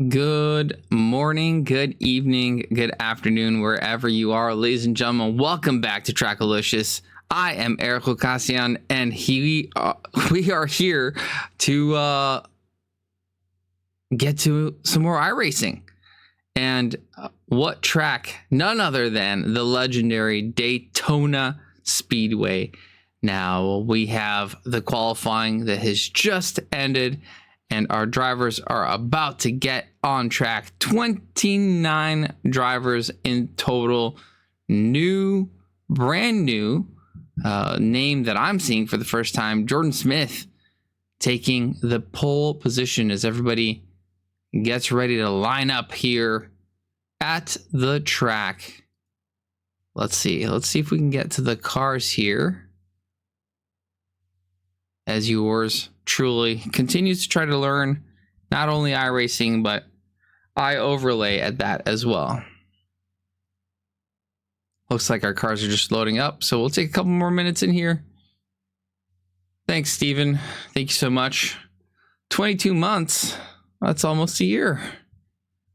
Good morning, good evening, good afternoon, wherever you are, ladies and gentlemen. Welcome back to Trackalicious. I am Eric Ocasian, and we are here to get to some more iRacing. And what track? None other than the legendary Daytona Speedway. Now, we have the qualifying that has just ended, and our drivers are about to get on track. 29 drivers in total. Brand new name that I'm seeing for the first time. Jordan Smith taking the pole position as everybody gets ready to line up here at the track. Let's see if we can get to the cars here, as yours truly continues to try to learn not only iRacing, but iOverlay at that as well. Looks like our cars are just loading up, so we'll take a couple more minutes in here. Thanks, Steven. Thank you so much. 22 months. That's almost a year.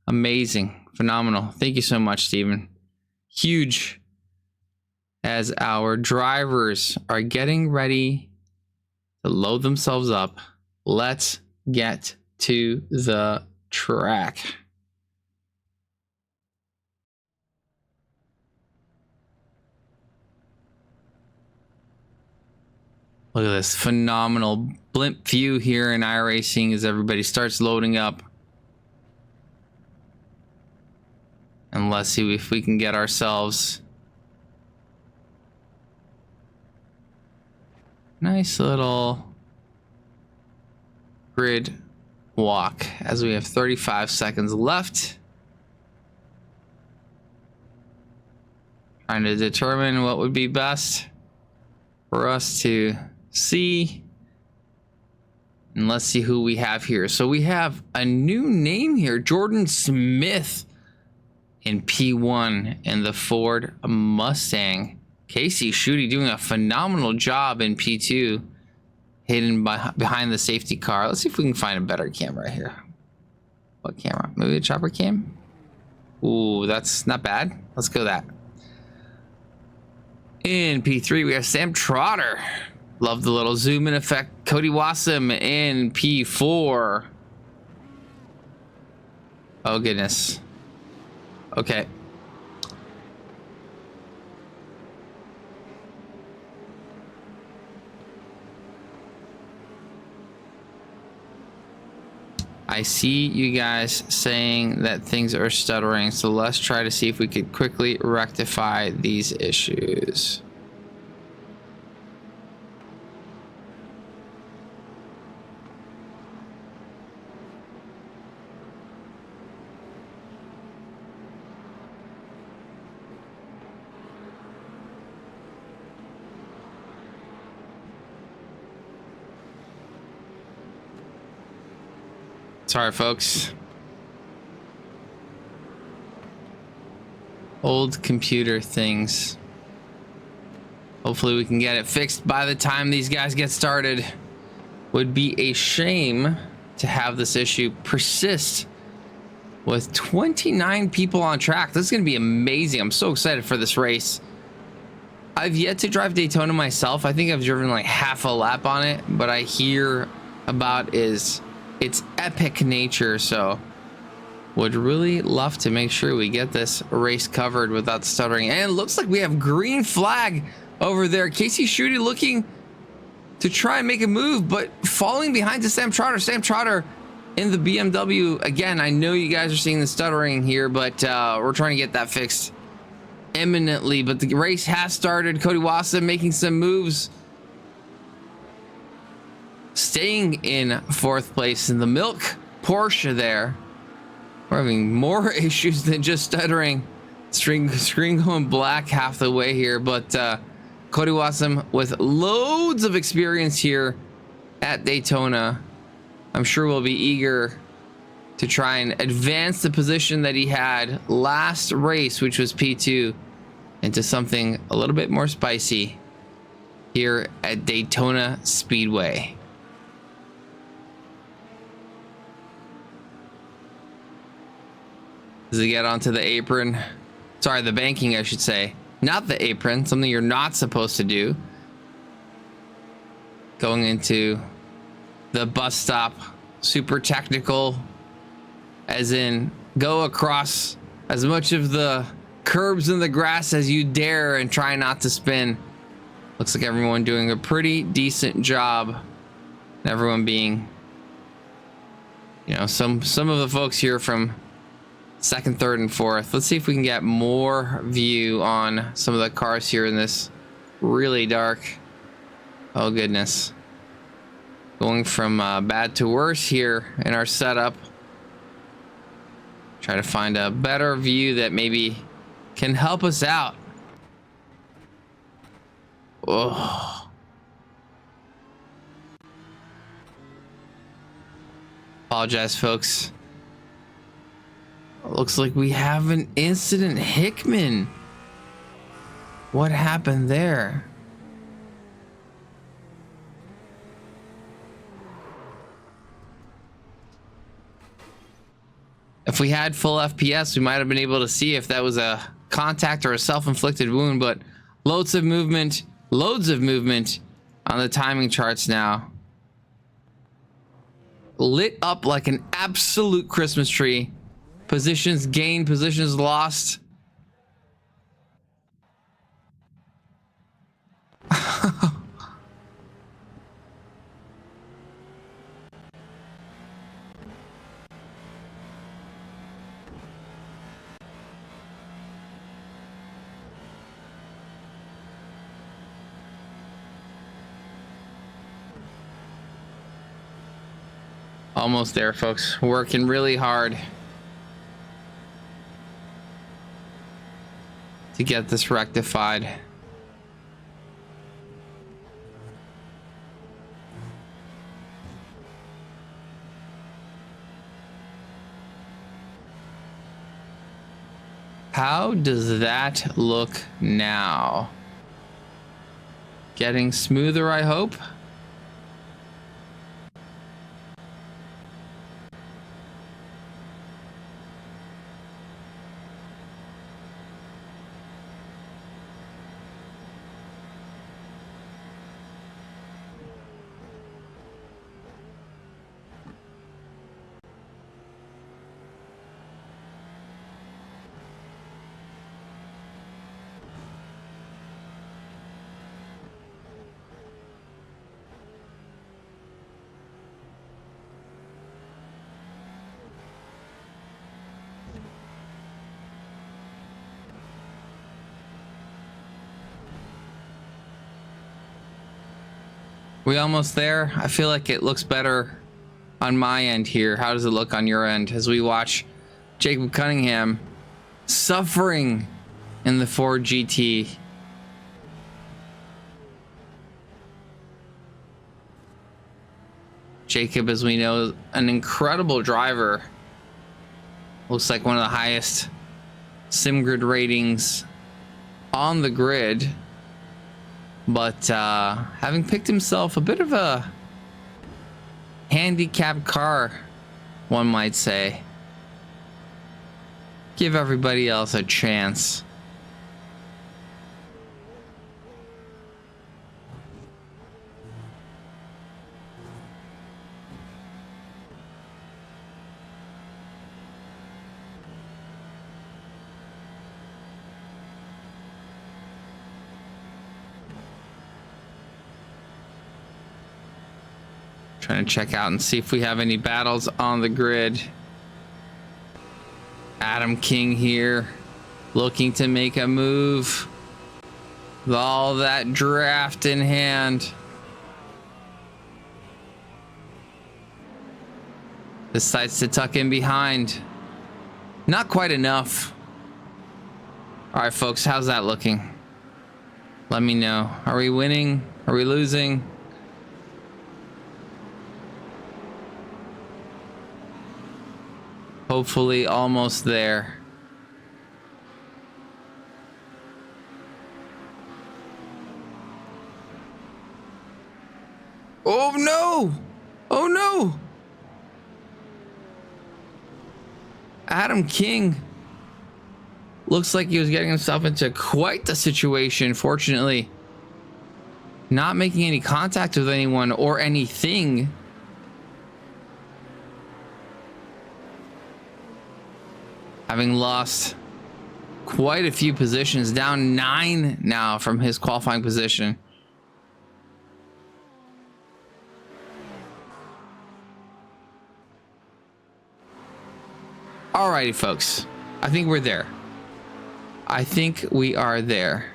Amazing. Phenomenal. Thank you so much, Steven. Huge. As our drivers are getting ready to load themselves up, let's get to the track. Look at this phenomenal blimp view here in iRacing as everybody starts loading up. And let's see if we can get ourselves nice little grid walk as we have 35 seconds left. Trying to determine what would be best for us to see. And let's see who we have here. So we have a new name here, Jordan Smith in P1 in the Ford Mustang. Casey Schutte doing a phenomenal job in P2, hidden behind the safety car. Let's see if we can find a better camera here. What camera? Maybe a chopper cam? Ooh, that's not bad. Let's go that. In P3, we have Sam Trotter. Love the little zoom in effect. Cody Wassam in P4. Oh, goodness. Okay. I see you guys saying that things are stuttering, so let's try to see if we could quickly rectify these issues. Sorry, folks. Old computer things. Hopefully we can get it fixed by the time these guys get started. Would be a shame to have this issue persist with 29 people on track. This is going to be amazing. I'm so excited for this race. I've yet to drive Daytona myself. I think I've driven like half a lap on it, but I hear about its epic nature, so would really love to make sure we get this race covered without stuttering. And it looks like we have green flag over there. Casey Schutte looking to try and make a move, but falling behind to Sam Trotter. Sam Trotter in the BMW. Again, I know you guys are seeing the stuttering here, but we're trying to get that fixed imminently. But the race has started. Cody Wassam making some moves, staying in fourth place in the milk Porsche there. We're having more issues than just stuttering. Screen going black half the way here, but Cody Wassam with loads of experience here at Daytona, I'm sure will be eager to try and advance the position that he had last race, which was P2, into something a little bit more spicy here at Daytona Speedway. as they get onto the apron. Sorry, the banking, I should say. Not the apron, something you're not supposed to do. Going into the bus stop. Super technical. As in, go across as much of the curbs in the grass as you dare and try not to spin. Looks like everyone doing a pretty decent job. Everyone being, you know, some of the folks here from second, third, and fourth. Let's see if we can get more view on some of the cars here in this really dark. Oh goodness. Going from bad to worse here in our setup. Try to find a better view that maybe can help us out. Oh. Apologize, folks. Looks like we have an incident. Hickman. What happened there? If we had full FPS, we might have been able to see if that was a contact or a self-inflicted wound, but loads of movement on the timing charts now. Lit up like an absolute Christmas tree. Positions gained, positions lost. Almost there, folks. Working really hard to get this rectified. How does that look now? Getting smoother, I hope. We almost there? I feel like it looks better on my end here. How does it look on your end as we watch Jacob Cunningham suffering in the Ford GT? Jacob, as we know, an incredible driver. Looks like one of the highest SimGrid ratings on the grid. But having picked himself a bit of a handicapped car, one might say. Give everybody else a chance. Trying to check out and see if we have any battles on the grid. Adam King here, looking to make a move with all that draft in hand. Decides to tuck in behind. Not quite enough. All right, folks, how's that looking? Let me know. Are we winning? Are we losing? Hopefully almost there. Oh no! Oh no! Adam King looks like he was getting himself into quite the situation. Fortunately, not making any contact with anyone or anything. Having lost quite a few positions, down 9 now from his qualifying position. Alrighty, folks. I think we're there. I think we are there.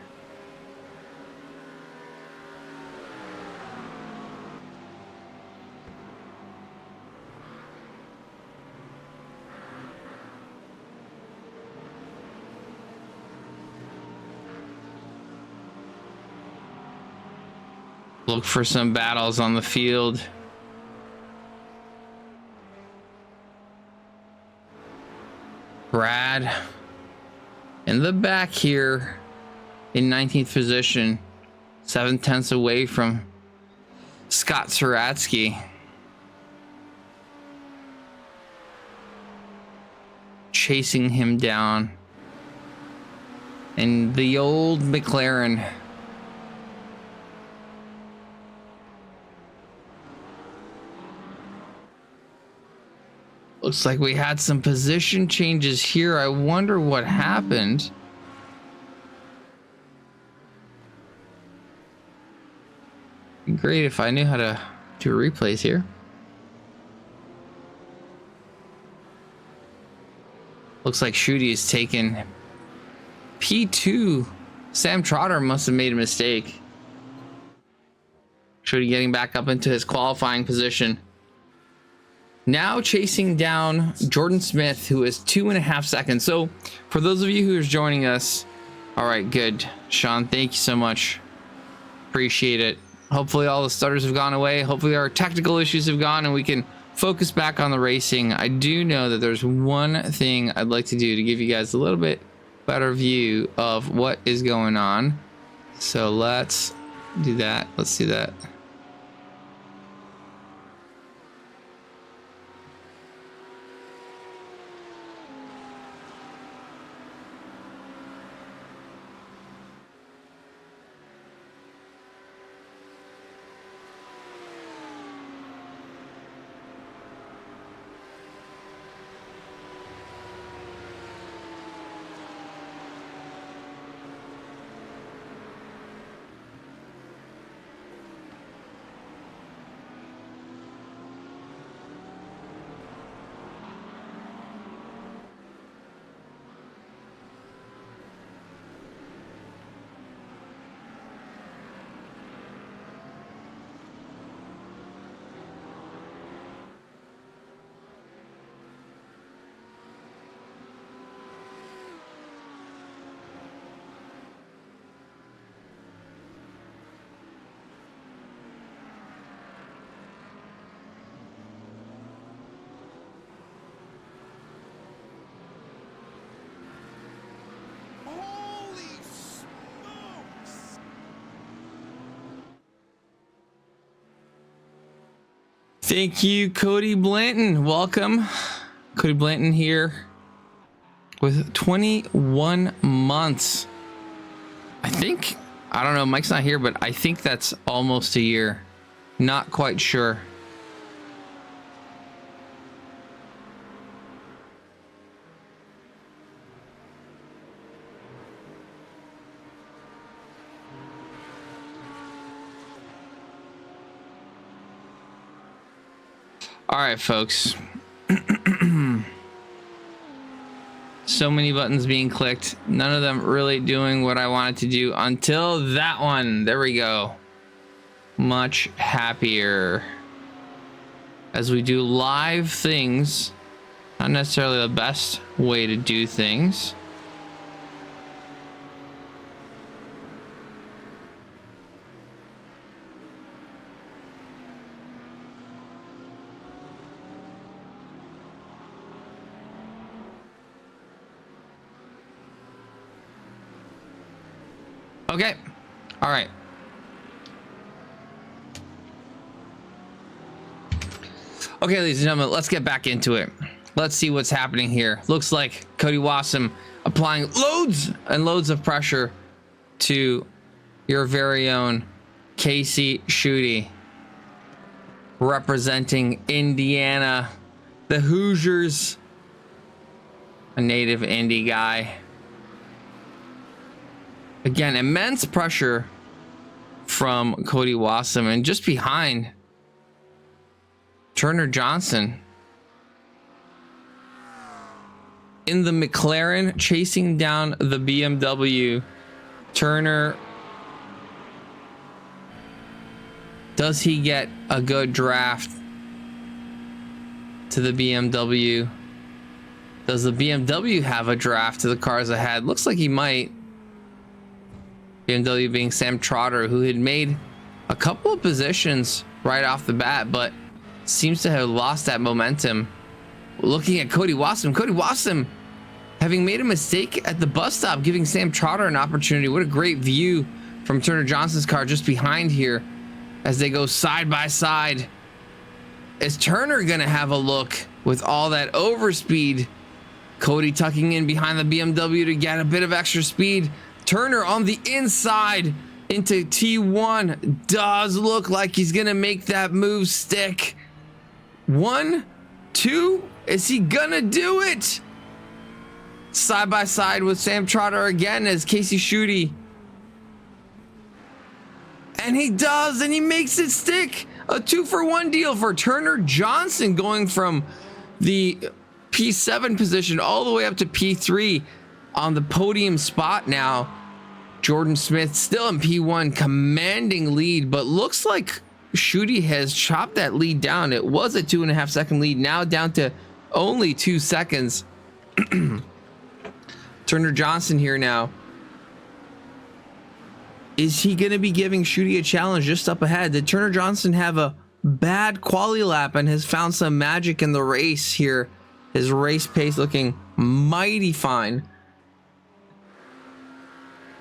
Look for some battles on the field. Brad in the back here in 19th position, 7/10 away from Scott Saratsky. Chasing him down. And the old McLaren. Looks like we had some position changes here. I wonder what happened. Great if I knew how to do replays here. Looks like Shooty is taken P2. Sam Trotter must have made a mistake. Shooty getting back up into his qualifying position. Now chasing down Jordan Smith, who is 2.5 seconds. So for those of you who are joining us, all right, good. Sean, thank you so much. Appreciate it. Hopefully all the stutters have gone away. Hopefully our technical issues have gone and we can focus back on the racing. I do know that there's one thing I'd like to do to give you guys a little bit better view of what is going on. So let's do that. Let's do that. Thank you, Cody Blanton. Welcome. Cody Blanton here with 21 months. I think, I don't know, Mike's not here, but I think that's almost a year. Not quite sure. All right, folks. So many buttons being clicked. None of them really doing what I wanted to do until that one. There we go. Much happier. As we do live things. Not necessarily the best way to do things. Okay. All right. Okay, ladies and gentlemen, let's get back into it. Let's see what's happening here. Looks like Cody Wassam applying loads and loads of pressure to your very own Casey Schutte, representing Indiana, the Hoosiers, a native Indy guy. Again, immense pressure from Cody Wassam, and just behind Turner Johnson in the McLaren, chasing down the BMW. Turner, does he get a good draft to the BMW? Does the BMW have a draft to the cars ahead? Looks like he might. BMW being Sam Trotter, who had made a couple of positions right off the bat, but seems to have lost that momentum. Looking at Cody Wassam having made a mistake at the bus stop, giving Sam Trotter an opportunity. What a great view from Turner Johnson's car just behind here as they go side by side. Is Turner gonna have a look with all that overspeed? Cody tucking in behind the BMW to get a bit of extra speed. Turner on the inside into T1. Does look like he's gonna make that move stick. 1, 2, is he gonna do it? Side by side with Sam Trotter again as Casey Schutte. And he does, and he makes it stick. A 2-for-1 deal for Turner Johnson, going from the P7 position all the way up to P3 on the podium spot now. Jordan Smith still in P1, commanding lead, but looks like Schutte has chopped that lead down. It was a 2.5 second lead, now down to only 2 seconds. Turner Johnson here now. Is he going to be giving Schutte a challenge just up ahead? Did Turner Johnson have a bad quali lap and has found some magic in the race here? His race pace looking mighty fine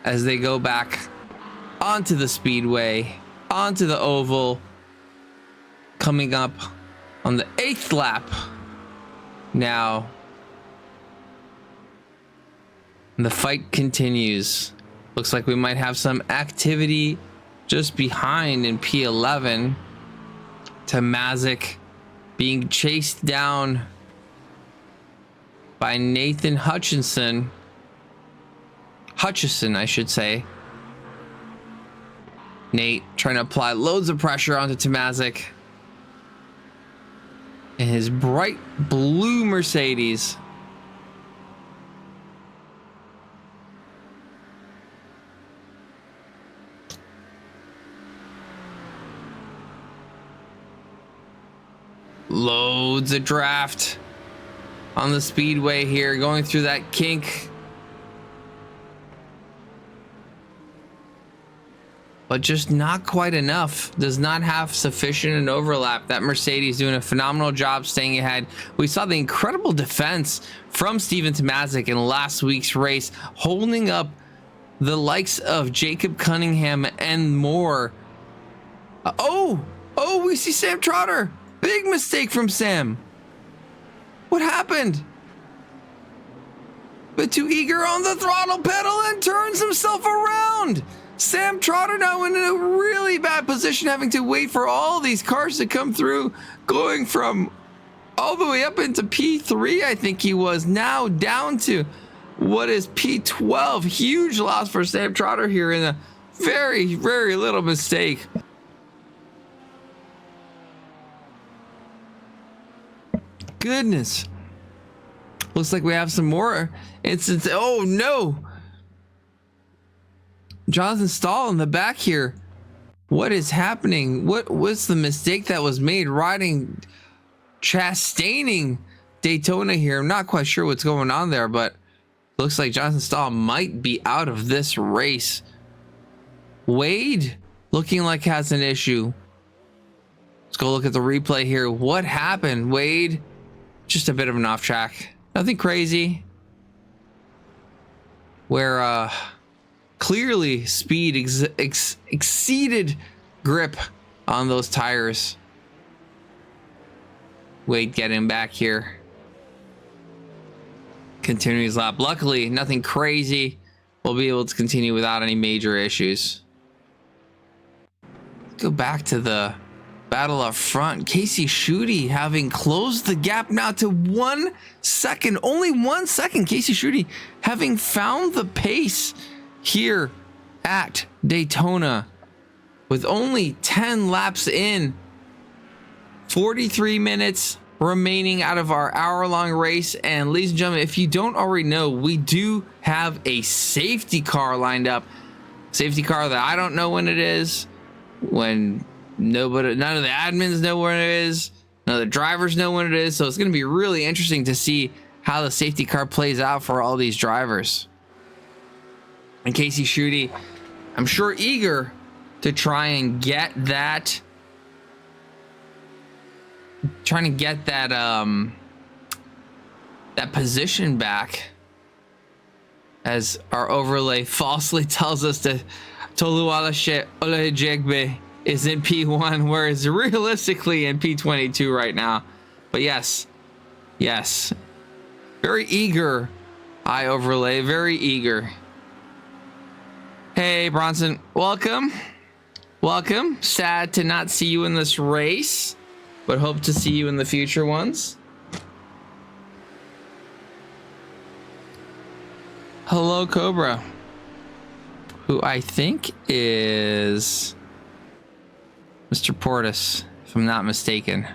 as they go back onto the speedway, onto the oval, coming up on the 8th lap now. And the fight continues. Looks like we might have some activity just behind in P11. Tamazic being chased down by Nathan Hutchison, I should say. Nate trying to apply loads of pressure onto Tamazic in his bright blue Mercedes. Loads of draft on the speedway here, going through that kink. But just not quite enough. Does not have sufficient an overlap. That Mercedes doing a phenomenal job staying ahead. We saw the incredible defense from Steven Tamazic in last week's race, holding up the likes of Jacob Cunningham and more. We see Sam Trotter. Big mistake from Sam. What happened? But too eager on the throttle pedal and turns himself around. Sam Trotter now in a really bad position, having to wait for all these cars to come through, going from all the way up into P3, I think he was, now down to what is P12. Huge loss for Sam Trotter here in a very, very little mistake. Goodness. Looks like we have some more instances. Oh no. Jonathan Stahl in the back here. What is happening? What's the mistake that was made riding Chastaining Daytona here? I'm not quite sure what's going on there, but looks like Jonathan Stahl might be out of this race. Wade looking like has an issue. Let's go look at the replay here. What happened, Wade? Just a bit of an off track. Nothing crazy. Where clearly speed exceeded grip on those tires. Wade getting back here. continuing his lap. Luckily, nothing crazy. We'll be able to continue without any major issues. Let's go back to the battle up front. Casey Schutte having closed the gap now to 1 second. Only 1 second. Casey Schutte having found the pace here at Daytona with only 10 laps in. 43 minutes remaining out of our hour-long race. And ladies and gentlemen, if you don't already know, we do have a safety car lined up. Safety car that I don't know when it is, when none of the admins know when it is, none of the drivers know when it is. So it's going to be really interesting to see how the safety car plays out for all these drivers. And Casey Schutte, I'm sure, eager to try and get that, that position back, as our overlay falsely tells us that Tolualashe Olajegbe is in P1, whereas realistically in P22 right now. But yes, very eager. iOverlay, very eager. Hey Bronson, welcome. Sad to not see you in this race, but hope to see you in the future ones. Hello Cobra, who I think is Mr. Portis, if I'm not mistaken.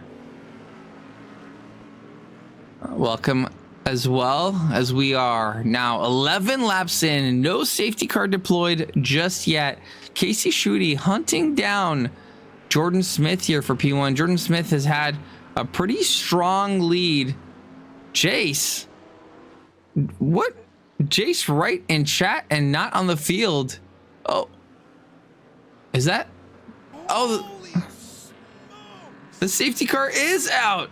Welcome as well, as we are now 11 laps in, no safety car deployed just yet. Casey Schutte hunting down Jordan Smith here for P1. Jordan Smith has had a pretty strong lead. Jace, what? Jace right in chat and not on the field. Oh, is that? Oh, the safety car is out.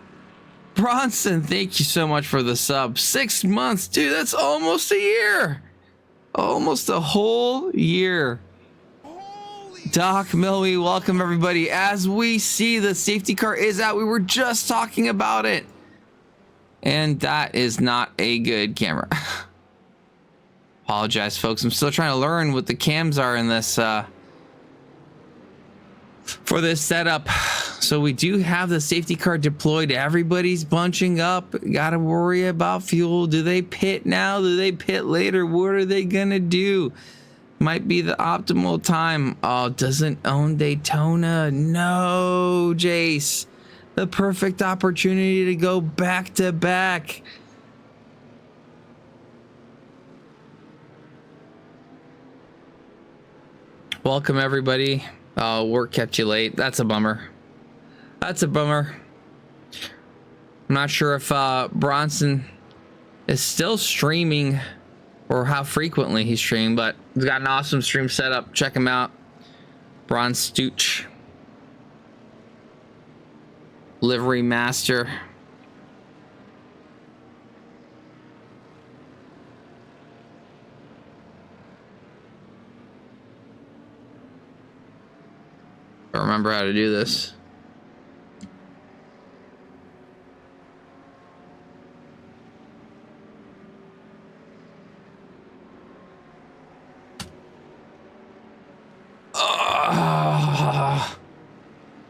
Bronson, thank you so much for the sub. 6 months, dude. That's almost a year. Almost a whole year. Doc Milwy, welcome everybody. As we see, the safety car is out. We were just talking about it. And that is not a good camera. Apologize, folks. I'm still trying to learn what the cams are in this for this setup. So we do have the safety car deployed. Everybody's bunching up. Gotta worry about fuel. Do they pit now? Do they pit later? What are they gonna do? Might be the optimal time. Oh, doesn't own Daytona. No, Jace. The perfect opportunity to go back to back. Welcome everybody. Work kept you late. That's a bummer. That's a bummer. I'm not sure if Bronson is still streaming or how frequently he's streaming, but he's got an awesome stream set up. Check him out. Bron Stooch, Livery Master. I don't remember how to do this.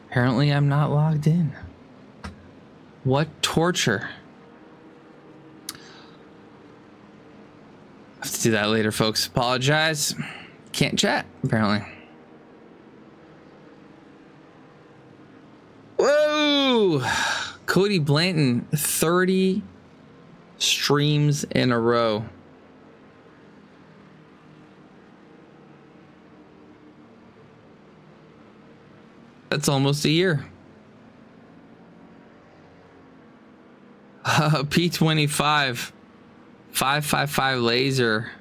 Apparently I'm not logged in. What torture. I have to do that later, folks. Apologize. Can't chat, apparently. Whoa! Cody Blanton, 30 streams in a row. That's almost a year. P25 555 laser.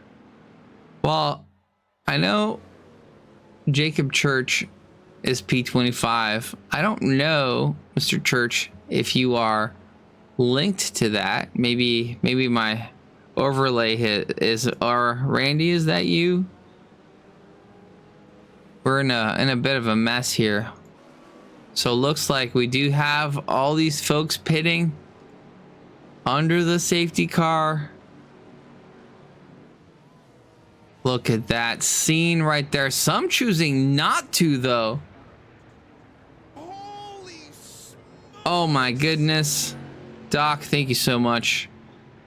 Well, I know Jacob Church is P25. I don't know, Mr. Church, if you are linked to that. Maybe my overlay is, or Randy, is that you? We're in a bit of a mess here. So it looks like we do have all these folks pitting under the safety car. Look at that scene right there. Some choosing not to, though. Oh my goodness. Doc, thank you so much.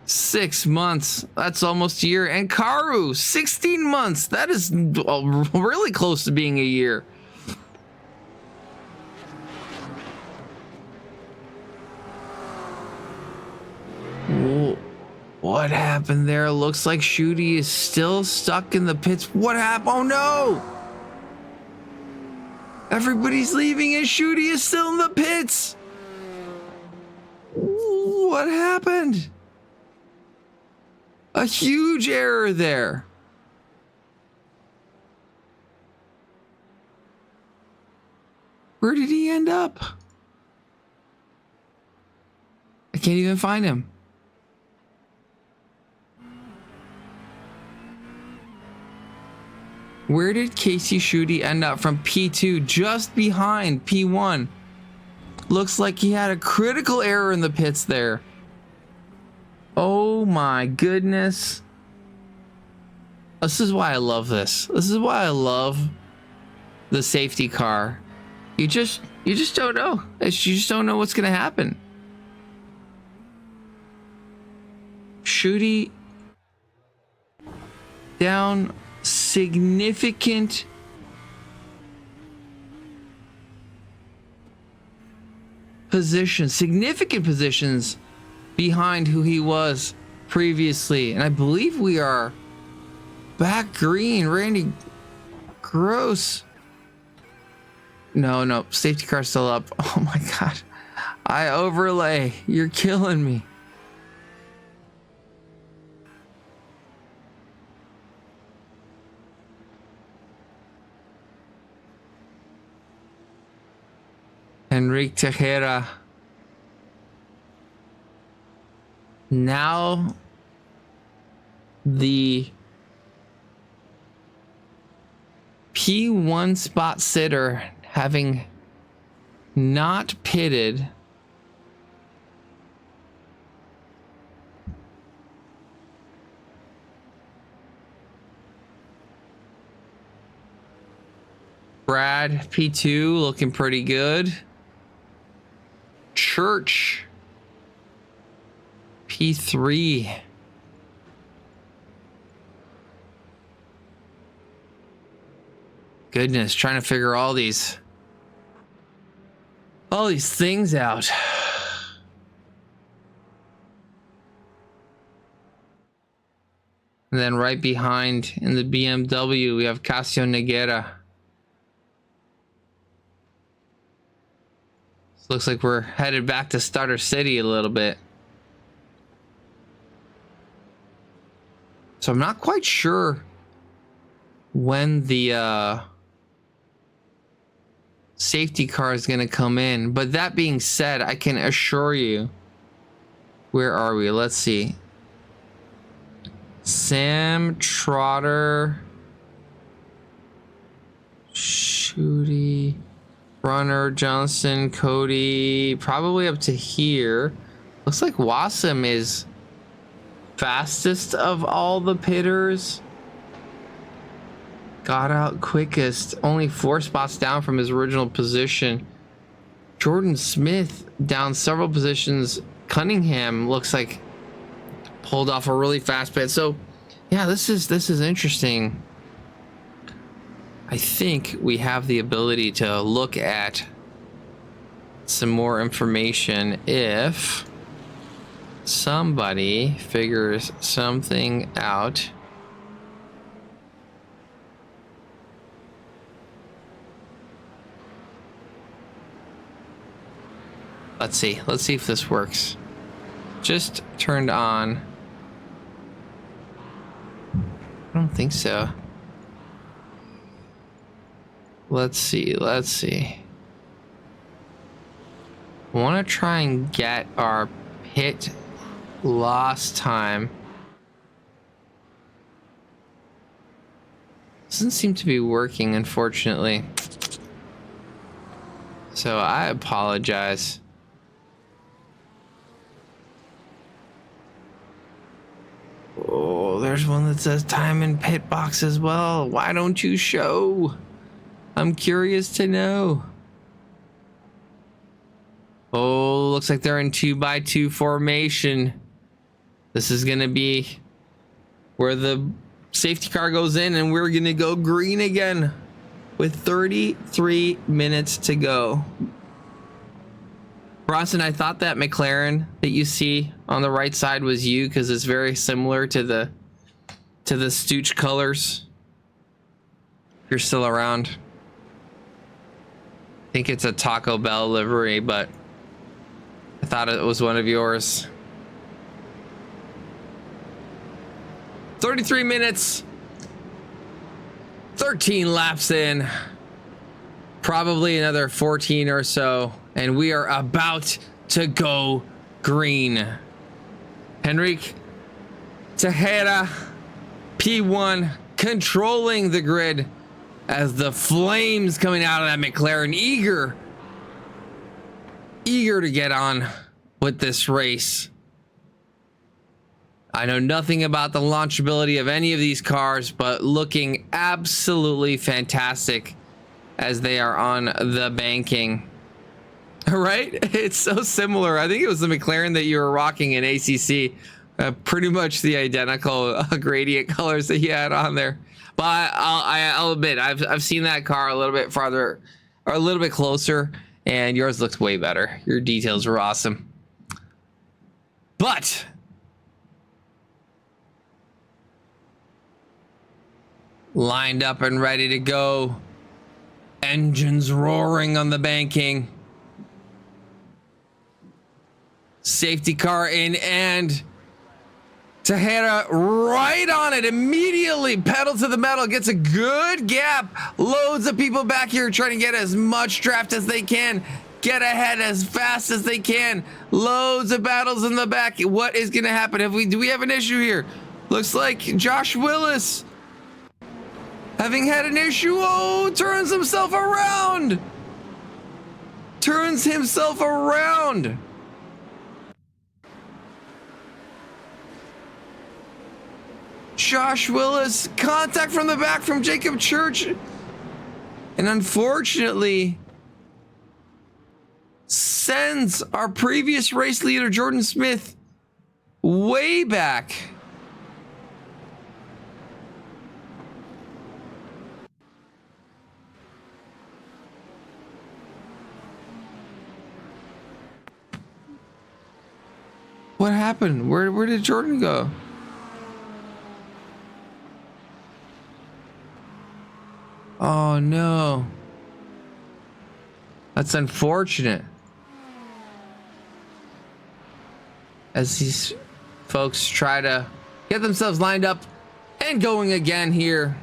6 months. That's almost a year. And Karu, 16 months. That is really close to being a year. What happened there? Looks like Shooty is still stuck in the pits. What happened? Oh no! Everybody's leaving and Shooty is still in the pits. What happened? A huge error there. Where did he end up? I can't even find him. Where did Casey Shooty end up from P2, just behind P1? Looks like he had a critical error in the pits there. Oh my goodness. This is why I love this. This is why I love the safety car. You just don't know. You just don't know what's gonna happen. Shooty down significant positions behind who he was previously. And I believe we are back green. Randy Gross. No, safety car still up. Oh my God. I overlay. You're killing me. Enrique Tejera. Now the P1 spot sitter, having not pitted, Brad P2 looking pretty good. Church P3. Goodness, trying to figure all these things out. And then right behind in the BMW, we have Casio Noguera. Looks like we're headed back to Starter City a little bit. So I'm not quite sure when the safety car is going to come in. But that being said, I can assure you, where are we? Let's see. Sam Trotter, Shooty, Runner, Johnson, Cody, probably up to here. Looks like Wassim is fastest of all the pitters. Got out quickest, only 4 spots down from his original position. Jordan Smith down several positions. Cunningham looks like pulled off a really fast pit. So yeah, this is interesting. I think we have the ability to look at some more information if somebody figures something out. Let's see if this works. Just turned on. I don't think so. Let's see. I want to try and get our pit loss time. Doesn't seem to be working, unfortunately. So I apologize. Oh, there's one that says time in pit box as well. Why don't you show? I'm curious to know. Oh, looks like they're in 2x2 formation. This is going to be where the safety car goes in, and we're going to go green again with 33 minutes to go. Bronson, I thought that McLaren that you see on the right side was you, because it's very similar to the Stooch colors. If you're still around. I think it's a Taco Bell livery, but I thought it was one of yours. 33 minutes. 13 laps in. Probably another 14 or so. And we are about to go green. Henrik Tejera, P1, controlling the grid as the flames coming out of that McLaren, eager to get on with this race. I know nothing about the launchability of any of these cars, but looking absolutely fantastic as they are on the banking. Right? It's so similar. I think it was the McLaren that you were rocking in ACC. Pretty much the identical gradient colors that you had on there. But I'll admit, I've seen that car a little bit farther, or a little bit closer, and yours looks way better. Your details were awesome. But lined up and ready to go. Engines roaring on the banking. Safety car in, and Tejera right on it immediately. Pedal to the metal, gets a good gap. Loads of people back here trying to get as much draft as they can. Get ahead as fast as they can. Loads of battles in the back. What is going to happen? Do we have an issue here? Looks like Josh Willis, having had an issue, turns himself around. Turns himself around. Josh Willis, contact from the back from Jacob Church. And unfortunately, sends our previous race leader, Jordan Smith, way back. What happened? Where did Jordan go? Oh no. That's unfortunate. As these folks try to get themselves lined up and going again here.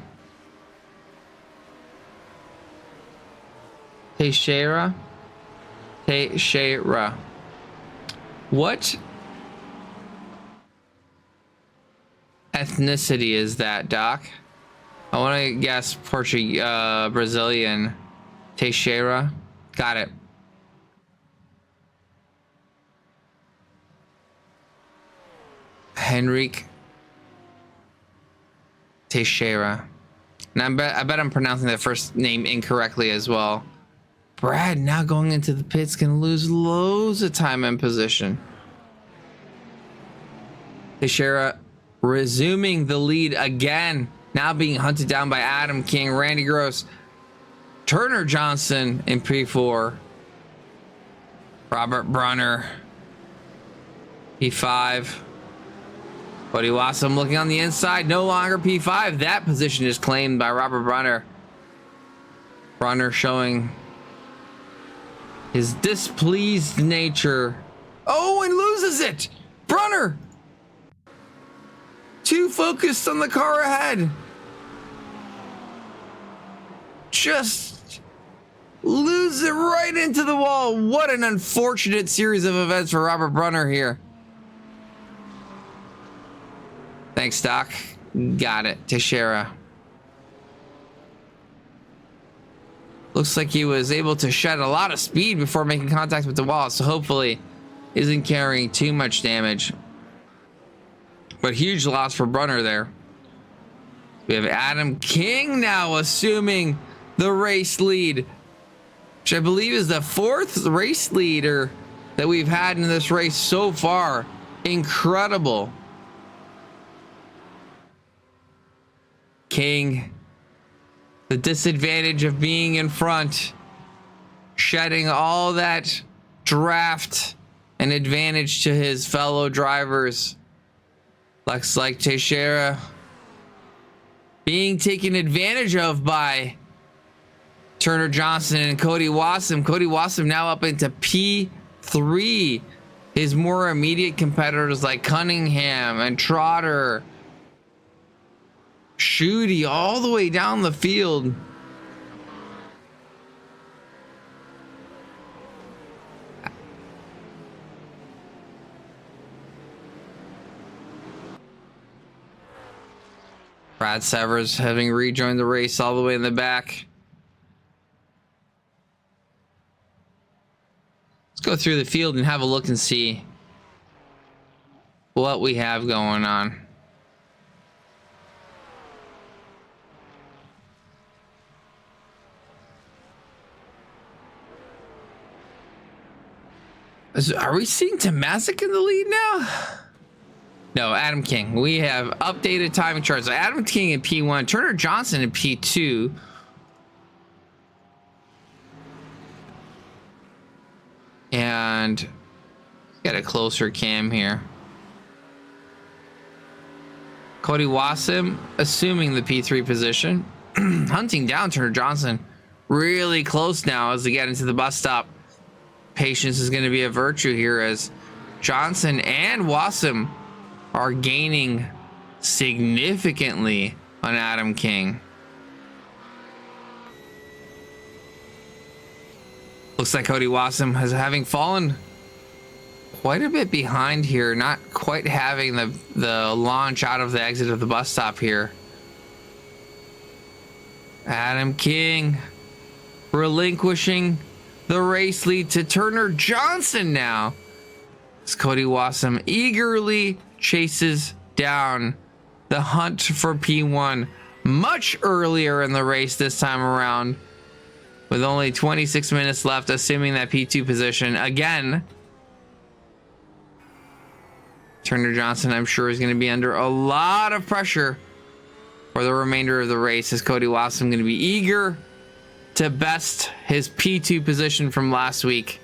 Teixeira. What ethnicity is that, Doc? I want to guess Portuguese, Brazilian. Teixeira. Got it. Henrik Teixeira. And I bet I'm pronouncing that first name incorrectly as well. Brad now going into the pits can lose loads of time and position. Teixeira resuming the lead again. Now being hunted down by Adam King, Randy Gross, Turner Johnson in P4. Robert Brunner, P5. Cody Wassam looking on the inside, no longer P5. That position is claimed by Robert Brunner. Brunner showing his displeased nature. Oh, and loses it. Brunner, too focused on the car ahead. Just lose it right into the wall. What an unfortunate series of events for Robert Brunner here. Thanks, Doc. Got it. Teixeira. Looks like he was able to shed a lot of speed before making contact with the wall, so hopefully isn't carrying too much damage. But huge loss for Brunner there. We have Adam King now assuming the race lead, which I believe is the 4th race leader that we've had in this race so far. Incredible. King, the disadvantage of being in front, shedding all that draft and advantage to his fellow drivers. Looks like Teixeira being taken advantage of by Turner Johnson and Cody Wasem. Cody Wasem now up into P3. His more immediate competitors like Cunningham and Trotter, Shooty, all the way down the field. Brad Severs having rejoined the race all the way in the back. Let's go through the field and have a look and see what we have going on. Are we seeing Tomasic in the lead now? No, Adam King. We have updated timing charts. So Adam King in P1, Turner Johnson in P2. And get a closer cam here. Cody Wasem assuming the P3 position. Hunting down Turner Johnson. Really close now as we get into the bus stop. Patience is going to be a virtue here as Johnson and Wasem are gaining significantly on Adam King. Looks like Cody Wasem is having fallen quite a bit behind here, not quite having the launch out of the exit of the bus stop here. Adam King relinquishing the race lead to Turner Johnson now, as Cody Wasem eagerly chases down the hunt for P1 much earlier in the race this time around, with only 26 minutes left, assuming that P2 position again. Turner Johnson, I'm sure, is going to be under a lot of pressure for the remainder of the race, as Cody Wasem going to be eager to best his P2 position from last week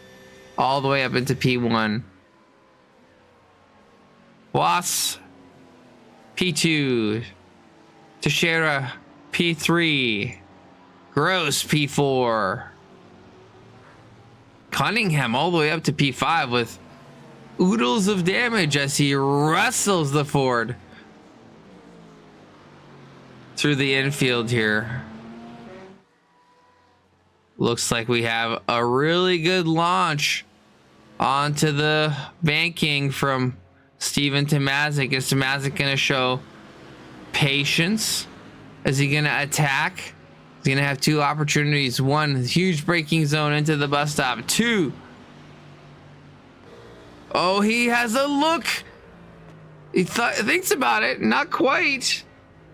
all the way up into P1. Was P2, Teixeira P3, Gross P4, Cunningham all the way up to P5 with oodles of damage as he wrestles the Ford through the infield here. Looks like we have a really good launch onto the banking from Steven Tomasic. Is Tomasic going to show patience? Is he going to attack? He's going to have two opportunities. One, huge braking zone into the bus stop. Two, oh, he has a look. He thinks about it. Not quite.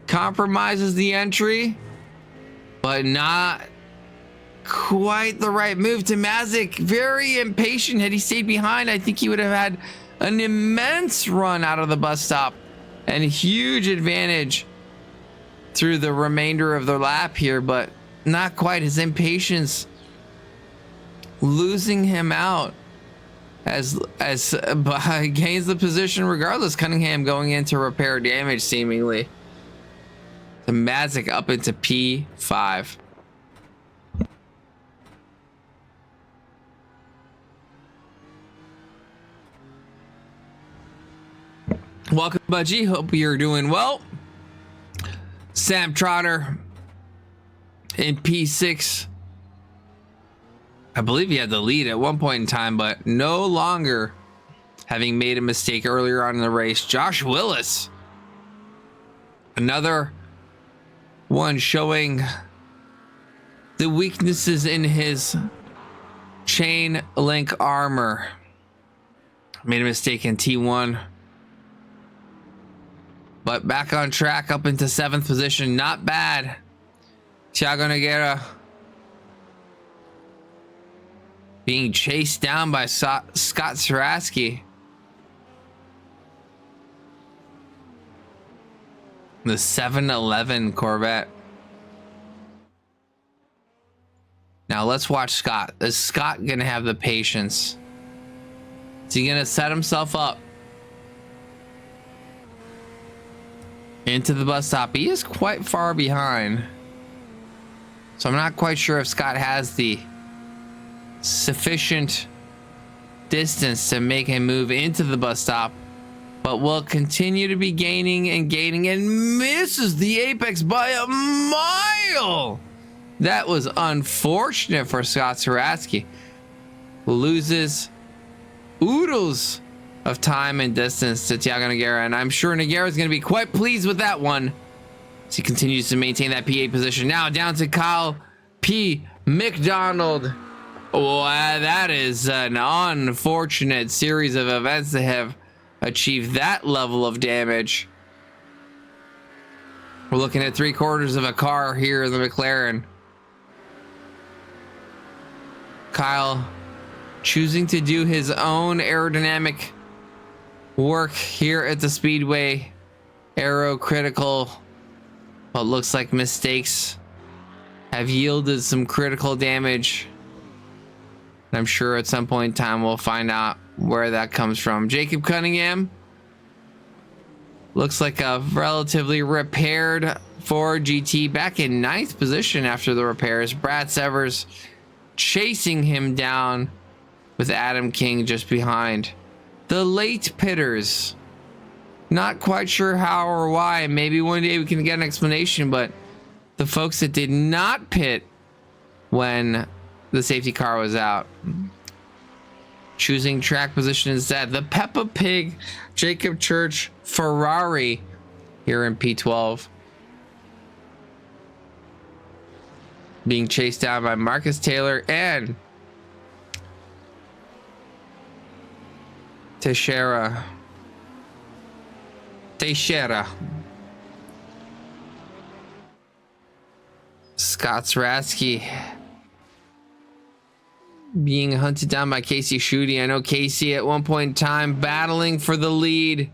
Compromises the entry, but not quite the right move. Tomasic very impatient. Had he stayed behind, I think he would have had an immense run out of the bus stop and a huge advantage through the remainder of the lap here, but not quite. His impatience losing him out as gains the position regardless. Cunningham going in to repair damage seemingly. Tomasic up into P5. Welcome, Budgie. Hope you're doing well. Sam Trotter in P6. I believe he had the lead at one point in time, but no longer, having made a mistake earlier on in the race. Josh Willis, another one showing the weaknesses in his chain link armor. Made a mistake in T1. but back on track up into 7th position. Not bad. Thiago Nogueira being chased down by Scott Saraski. The 711 Corvette. Now let's watch Scott. Is Scott gonna have the patience? Is he gonna set himself up into the bus stop? He is quite far behind, so I'm not quite sure if Scott has the sufficient distance to make a move into the bus stop, but will continue to be gaining and misses the apex by a mile. That was unfortunate for Scott Saraski, who loses oodles of time and distance to Thiago Nogueira, and I'm sure Nogueira is going to be quite pleased with that one as he continues to maintain that P8 position. Now down to Kyle P. McDonald. Oh, that is an unfortunate series of events to have achieved that level of damage. We're looking at 3/4 of a car here in the McLaren. Kyle choosing to do his own aerodynamic work here at the speedway. Aero critical, but looks like mistakes have yielded some critical damage. And I'm sure at some point in time we'll find out where that comes from. Jacob Cunningham looks like a relatively repaired Ford GT, back in 9th position after the repairs. Brad Severs chasing him down with Adam King just behind. The late pitters, not quite sure how or why. Maybe one day we can get an explanation, but the folks that did not pit when the safety car was out, choosing track position instead. The Peppa Pig Jacob Church Ferrari here in P12, being chased down by Marcus Taylor and Teixeira. Scott Saraski being hunted down by Casey Schutte. I know Casey at one point in time battling for the lead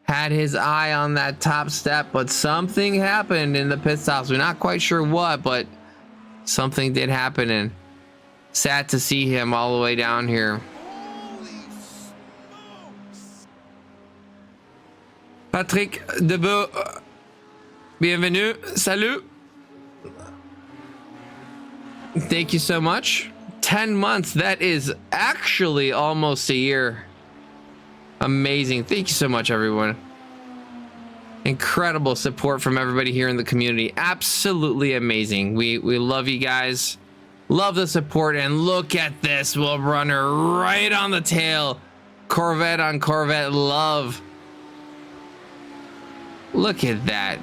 had his eye on that top step, but something happened in the pit stops. We're not quite sure what, but something did happen, and sad to see him all the way down here. Patrick Debeau, bienvenue, salut. Thank you so much. 10 months, that is actually almost a year. Amazing. Thank you so much, everyone. Incredible support from everybody here in the community. Absolutely amazing. We love you guys. Love the support, and look at this. Will Runner right on the tail. Corvette on Corvette love. Look at that.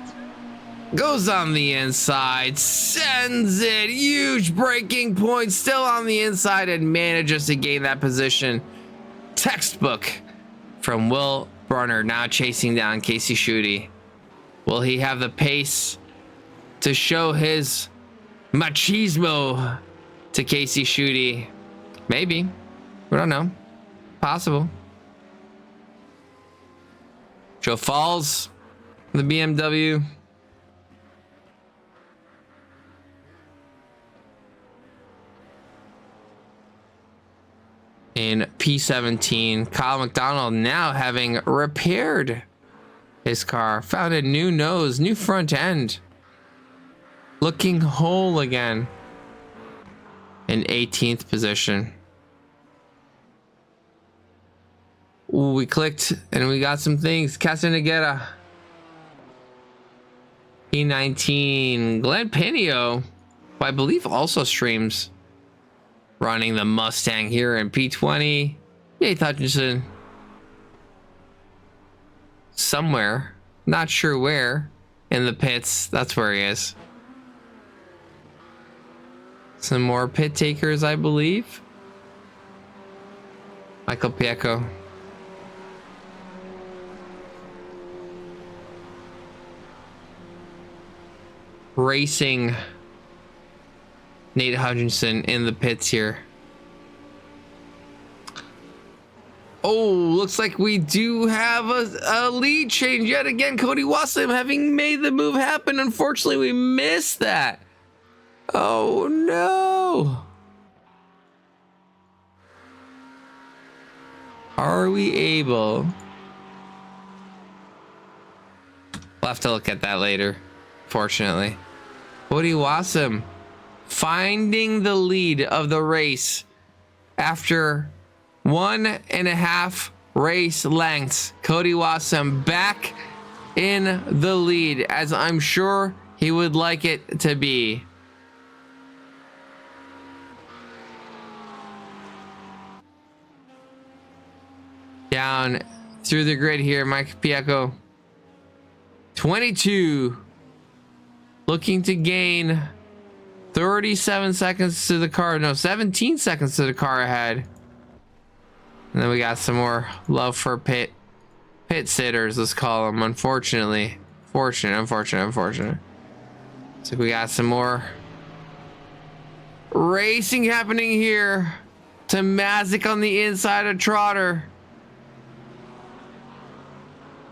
Goes on the inside, sends it, huge breaking point, still on the inside, and manages to gain that position. Textbook from Will Brunner, now chasing down Casey Schutte. Will he have the pace to show his machismo to Casey Schutte? Maybe. We don't know. Possible. Joe Falls, the BMW. In P17, Kyle McDonald now having repaired his car, found a new nose, new front end, looking whole again. In 18th position. Ooh, we clicked and we got some things. Castanegera, P19, Glenn Pinio, who I believe also streams, running the Mustang here in P20. Nate Hutchinson, somewhere, not sure where, in the pits. That's where he is. Some more pit takers, I believe. Michael Piecco. Racing Nate Hutchinson in the pits here. Oh, looks like we do have a lead change yet again. Cody Wassim having made the move happen. Unfortunately, we missed that. Oh, no. Are we able? We'll have to look at that later, fortunately. Cody Wassim finding the lead of the race after 1.5 race lengths. Cody Wassim back in the lead, as I'm sure he would like it to be. Down through the grid here, Mike Piecco. 22. Looking to gain 37 seconds to the car. No, 17 seconds to the car ahead. And then we got some more love for pit sitters, let's call them. Unfortunately. Unfortunate. So we got some more racing happening here. Tamazic on the inside of Trotter.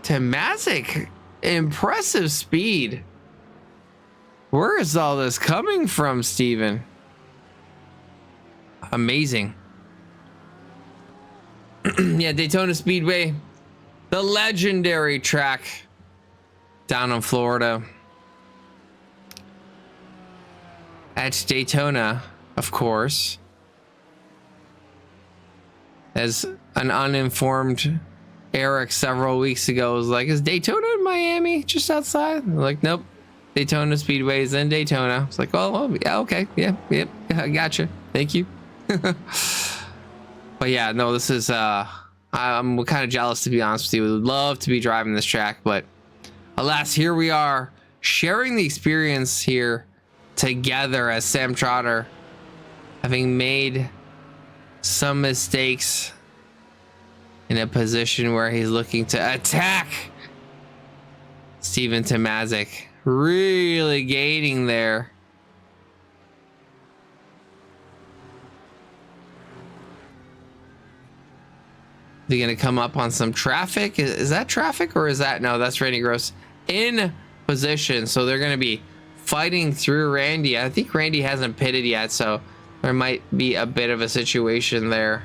Tamazic, impressive speed. Where is all this coming from, Steven? Amazing. Yeah, Daytona Speedway, the legendary track down in Florida. At Daytona, of course. As an uninformed Eric several weeks ago was like, is Daytona in Miami just outside? I'm like, nope. Daytona Speedway is in Daytona. It's like, oh, yeah, okay. Yeah, I gotcha. Thank you. But yeah, no, this is I'm kind of jealous, to be honest with you. Would love to be driving this track, but alas, here we are sharing the experience here together as Sam Trotter, having made some mistakes in a position where he's looking to attack Steven Tamazic, really gaining there. They're gonna come up on some traffic. Is that traffic, or is that, no, that's Randy Gross in position. So they're gonna be fighting through Randy. I think Randy hasn't pitted yet, so there might be a bit of a situation there.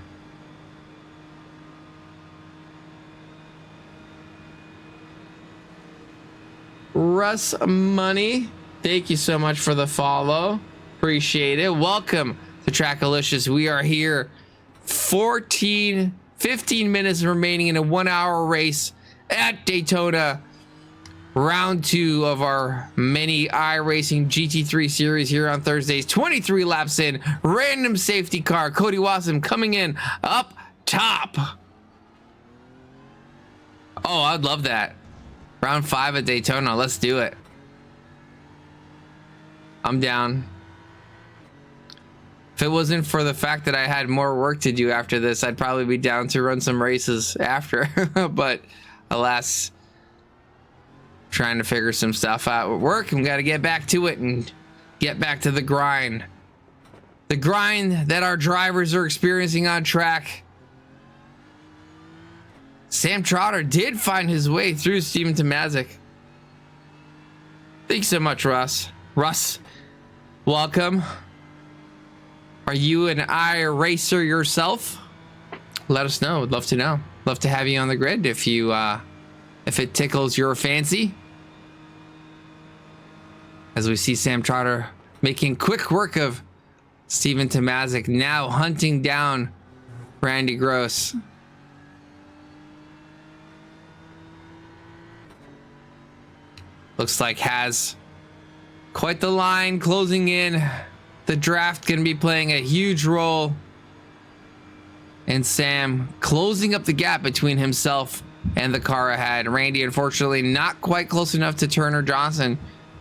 Russ Money, thank you so much for the follow. Appreciate it. Welcome to Trackalicious. We are here 15 minutes remaining in a 1 hour race at Daytona. Round 2 of our mini iRacing GT3 series here on Thursdays. 23 laps in. Random safety car. Cody Wassim coming in up top. Oh, I'd love that. Round 5 at Daytona. Let's do it. I'm down. If it wasn't for the fact that I had more work to do after this, I'd probably be down to run some races after. But alas, trying to figure some stuff out at work, and we got to get back to it and get back to the grind. The grind that our drivers are experiencing on track. Sam Trotter did find his way through Steven Tamazic. Thanks so much, Russ. Russ, welcome. Are you an iRacer yourself? Let us know. Would love to know. Love to have you on the grid if you if it tickles your fancy. As we see Sam Trotter making quick work of Steven Tamazic, now hunting down Randy Gross. Looks like has quite the line closing in. The draft going to be playing a huge role. And Sam closing up the gap between himself and the car ahead. Randy, unfortunately, not quite close enough to Turner Johnson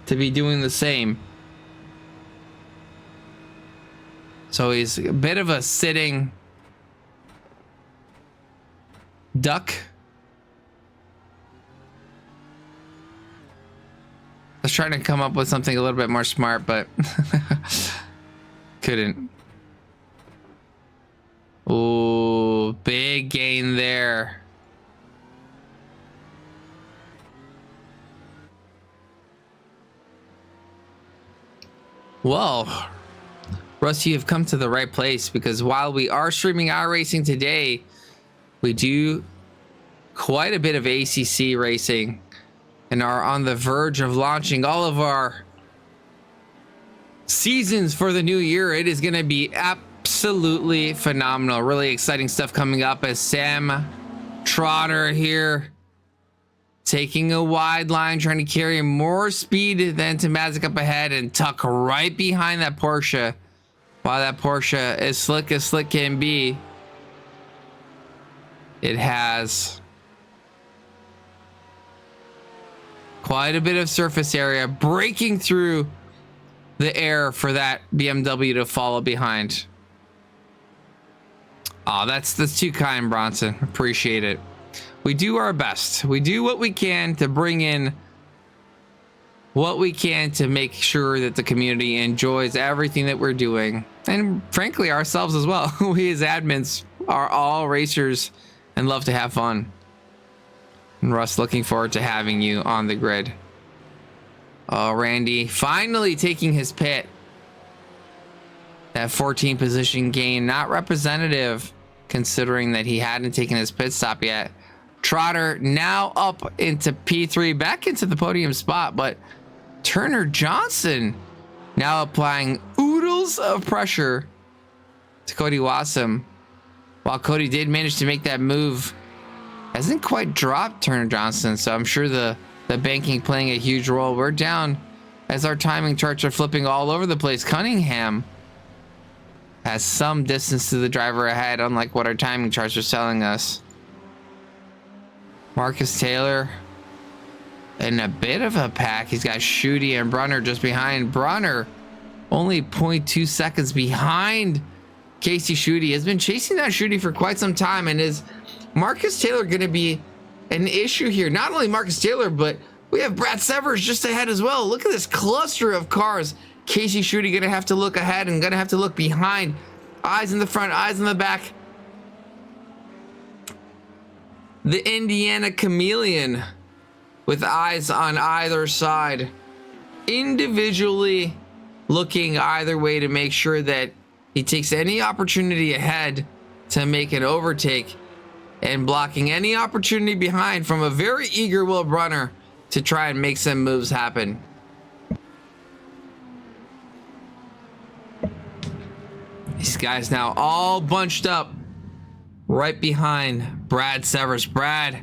to be doing the same. So he's a bit of a sitting duck. was trying to come up with something a little bit more smart, but couldn't. Oh, big gain there. Well, Rusty, you've come to the right place, because while we are streaming iRacing today, we do quite a bit of ACC racing and are on the verge of launching all of our seasons for the new year. It is going to be absolutely phenomenal. Really exciting stuff coming up as Sam Trotter here taking a wide line, trying to carry more speed than Tomazic up ahead and tuck right behind that Porsche. While that Porsche is slick as slick can be, it has quite a bit of surface area, breaking through the air for that BMW to follow behind. Oh, that's too kind, Bronson. Appreciate it. We do our best. We do what we can to bring in what we can to make sure that the community enjoys everything that we're doing. And frankly, ourselves as well. We as admins are all racers and love to have fun. And Russ, looking forward to having you on the grid. Oh, Randy finally taking his pit. That 14 position gain, not representative considering that he hadn't taken his pit stop yet. Trotter now up into P3, back into the podium spot, but Turner Johnson now applying oodles of pressure to Cody Wassam. While Cody did manage to make that move, hasn't quite dropped Turner Johnson, so I'm sure the banking playing a huge role. We're down as our timing charts are flipping all over the place. Cunningham has some distance to the driver ahead, unlike what our timing charts are telling us. Marcus Taylor in a bit of a pack. He's got Schutte and Brunner just behind. Brunner only 0.2 seconds behind Casey Schutte. Has been chasing that Schutte for quite some time, and is Marcus Taylor going to be an issue here? Not only Marcus Taylor, but we have Brad Severs just ahead as well. Look at this cluster of cars. Casey Schutte going to have to look ahead and going to have to look behind. Eyes in the front, eyes in the back. The Indiana Chameleon with eyes on either side, individually looking either way to make sure that he takes any opportunity ahead to make an overtake, and blocking any opportunity behind from a very eager Will Brunner to try and make some moves happen. These guys now all bunched up right behind Brad Severs. Brad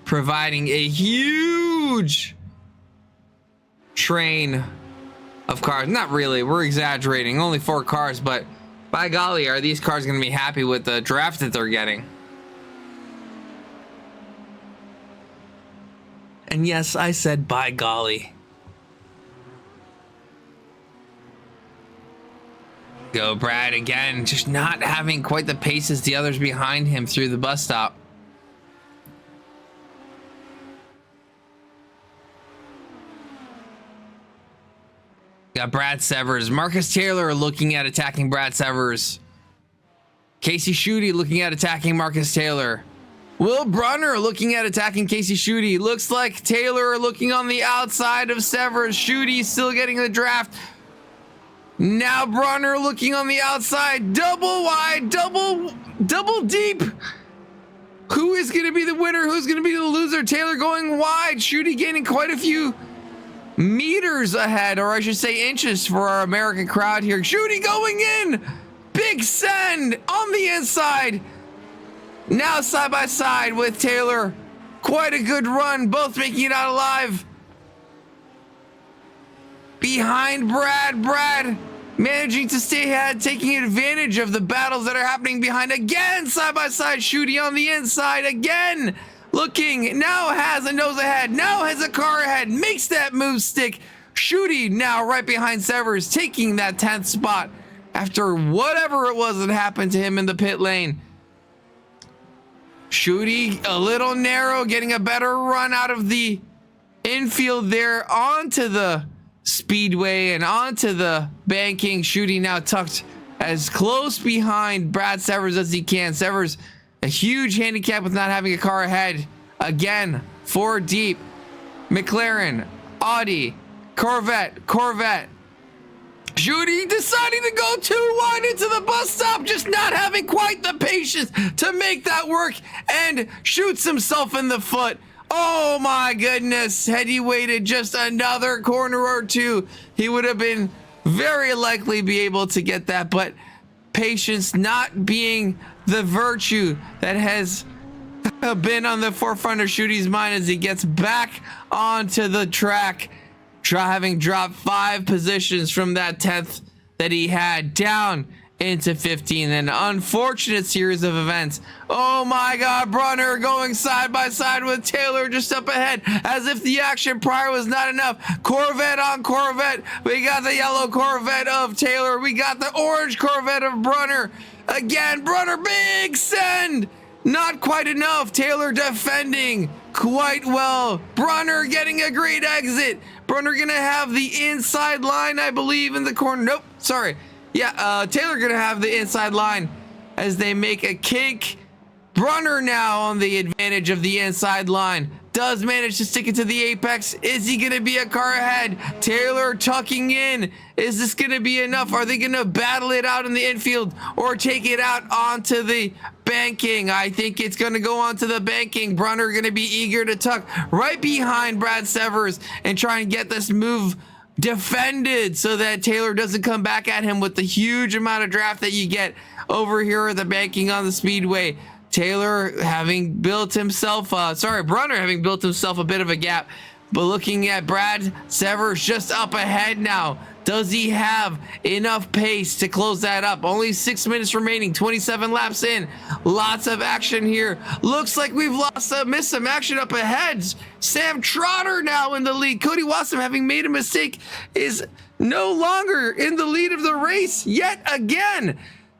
providing a huge train of cars. Not really, we're exaggerating, only 4 cars, but by golly, are these cars going to be happy with the draft that they're getting? And yes, I said by golly. Go Brad again, just not having quite the pace as the others behind him through the bus stop. Got Brad Severs. Marcus Taylor looking at attacking Brad Severs. Casey Schutte looking at attacking Marcus Taylor. Will Brunner looking at attacking Casey Schutte. Looks like Taylor looking on the outside of Severs. Schutte still getting the draft. Now Brunner looking on the outside. Double wide, double deep. Who is going to be the winner? Who's going to be the loser? Taylor going wide. Schutte gaining quite a few meters ahead, or I should say inches for our American crowd here. Schutte going in. Big send on the inside. Now side by side with Taylor. Quite a good run. Both making it out alive. Behind Brad. Brad managing to stay ahead, taking advantage of the battles that are happening behind. Again, side by side, Schutte on the inside. Again, looking, now has a nose ahead, now has a car ahead, makes that move stick. Schutte now right behind Severs, taking that 10th spot after whatever it was that happened to him in the pit lane. Schutte a little narrow, getting a better run out of the infield there onto the speedway and onto the banking. Shooting now tucked as close behind Brad Severs as he can. Severs, a huge handicap with not having a car ahead. Again, 4 deep. McLaren, Audi, Corvette. Shooting, deciding to go too wide into the bus stop, just not having quite the patience to make that work, and shoots himself in the foot. Oh my goodness, had he waited just another corner or two, he would have been very likely be able to get that, but patience not being the virtue that has been on the forefront of Shooty's mind as he gets back onto the track, having dropped 5 positions from that 10th that he had down into 15. An unfortunate series of events. Oh my God, Brunner going side by side with Taylor just up ahead, as if the action prior was not enough. Corvette on Corvette. We got the yellow Corvette of Taylor. We got the orange Corvette of Brunner. Again, Brunner, big send. Not quite enough. Taylor defending quite well. Brunner getting a great exit. Brunner gonna have the inside line, I believe, in the corner. Nope, sorry. Yeah, Taylor gonna have the inside line as they make a kink. Brunner now on the advantage of the inside line. Does manage to stick it to the apex. Is he gonna be a car ahead? Taylor tucking in. Is this gonna be enough? Are they gonna battle it out in the infield or take it out onto the banking? I think it's gonna go onto the banking. Brunner gonna be eager to tuck right behind Brad Severs and try and get this move defended so that Taylor doesn't come back at him with the huge amount of draft that you get over here at the banking on the speedway. Taylor having built himself, Brunner having built himself a bit of a gap, but looking at Brad Severs just up ahead now. Does he have enough pace to close that up? Only 6 minutes remaining, 27 laps in. Lots of action here. Looks like we've missed some action up ahead. Sam Trotter now in the lead. Cody Watson, having made a mistake, is no longer in the lead of the race yet again.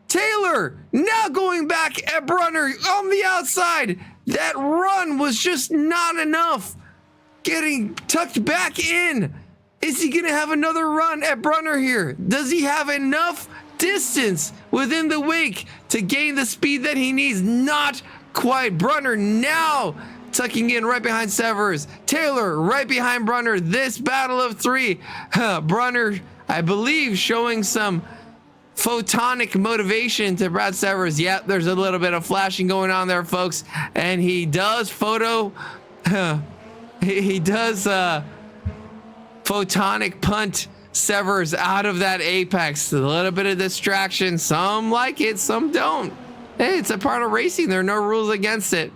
Taylor now going back at Brunner on the outside. That run was just not enough. Getting tucked back in. Is he going to have another run at Brunner here? Does he have enough distance within the wake to gain the speed that he needs? Not quite. Brunner now tucking in right behind Severs. Taylor right behind Brunner. This battle of 3. Brunner, I believe, showing some photonic motivation to Brad Severs. Yeah, there's a little bit of flashing going on there, folks. And he does photonic punt Severs out of that apex. A little bit of distraction. Some like it, some don't. Hey, it's a part of racing. There are no rules against it.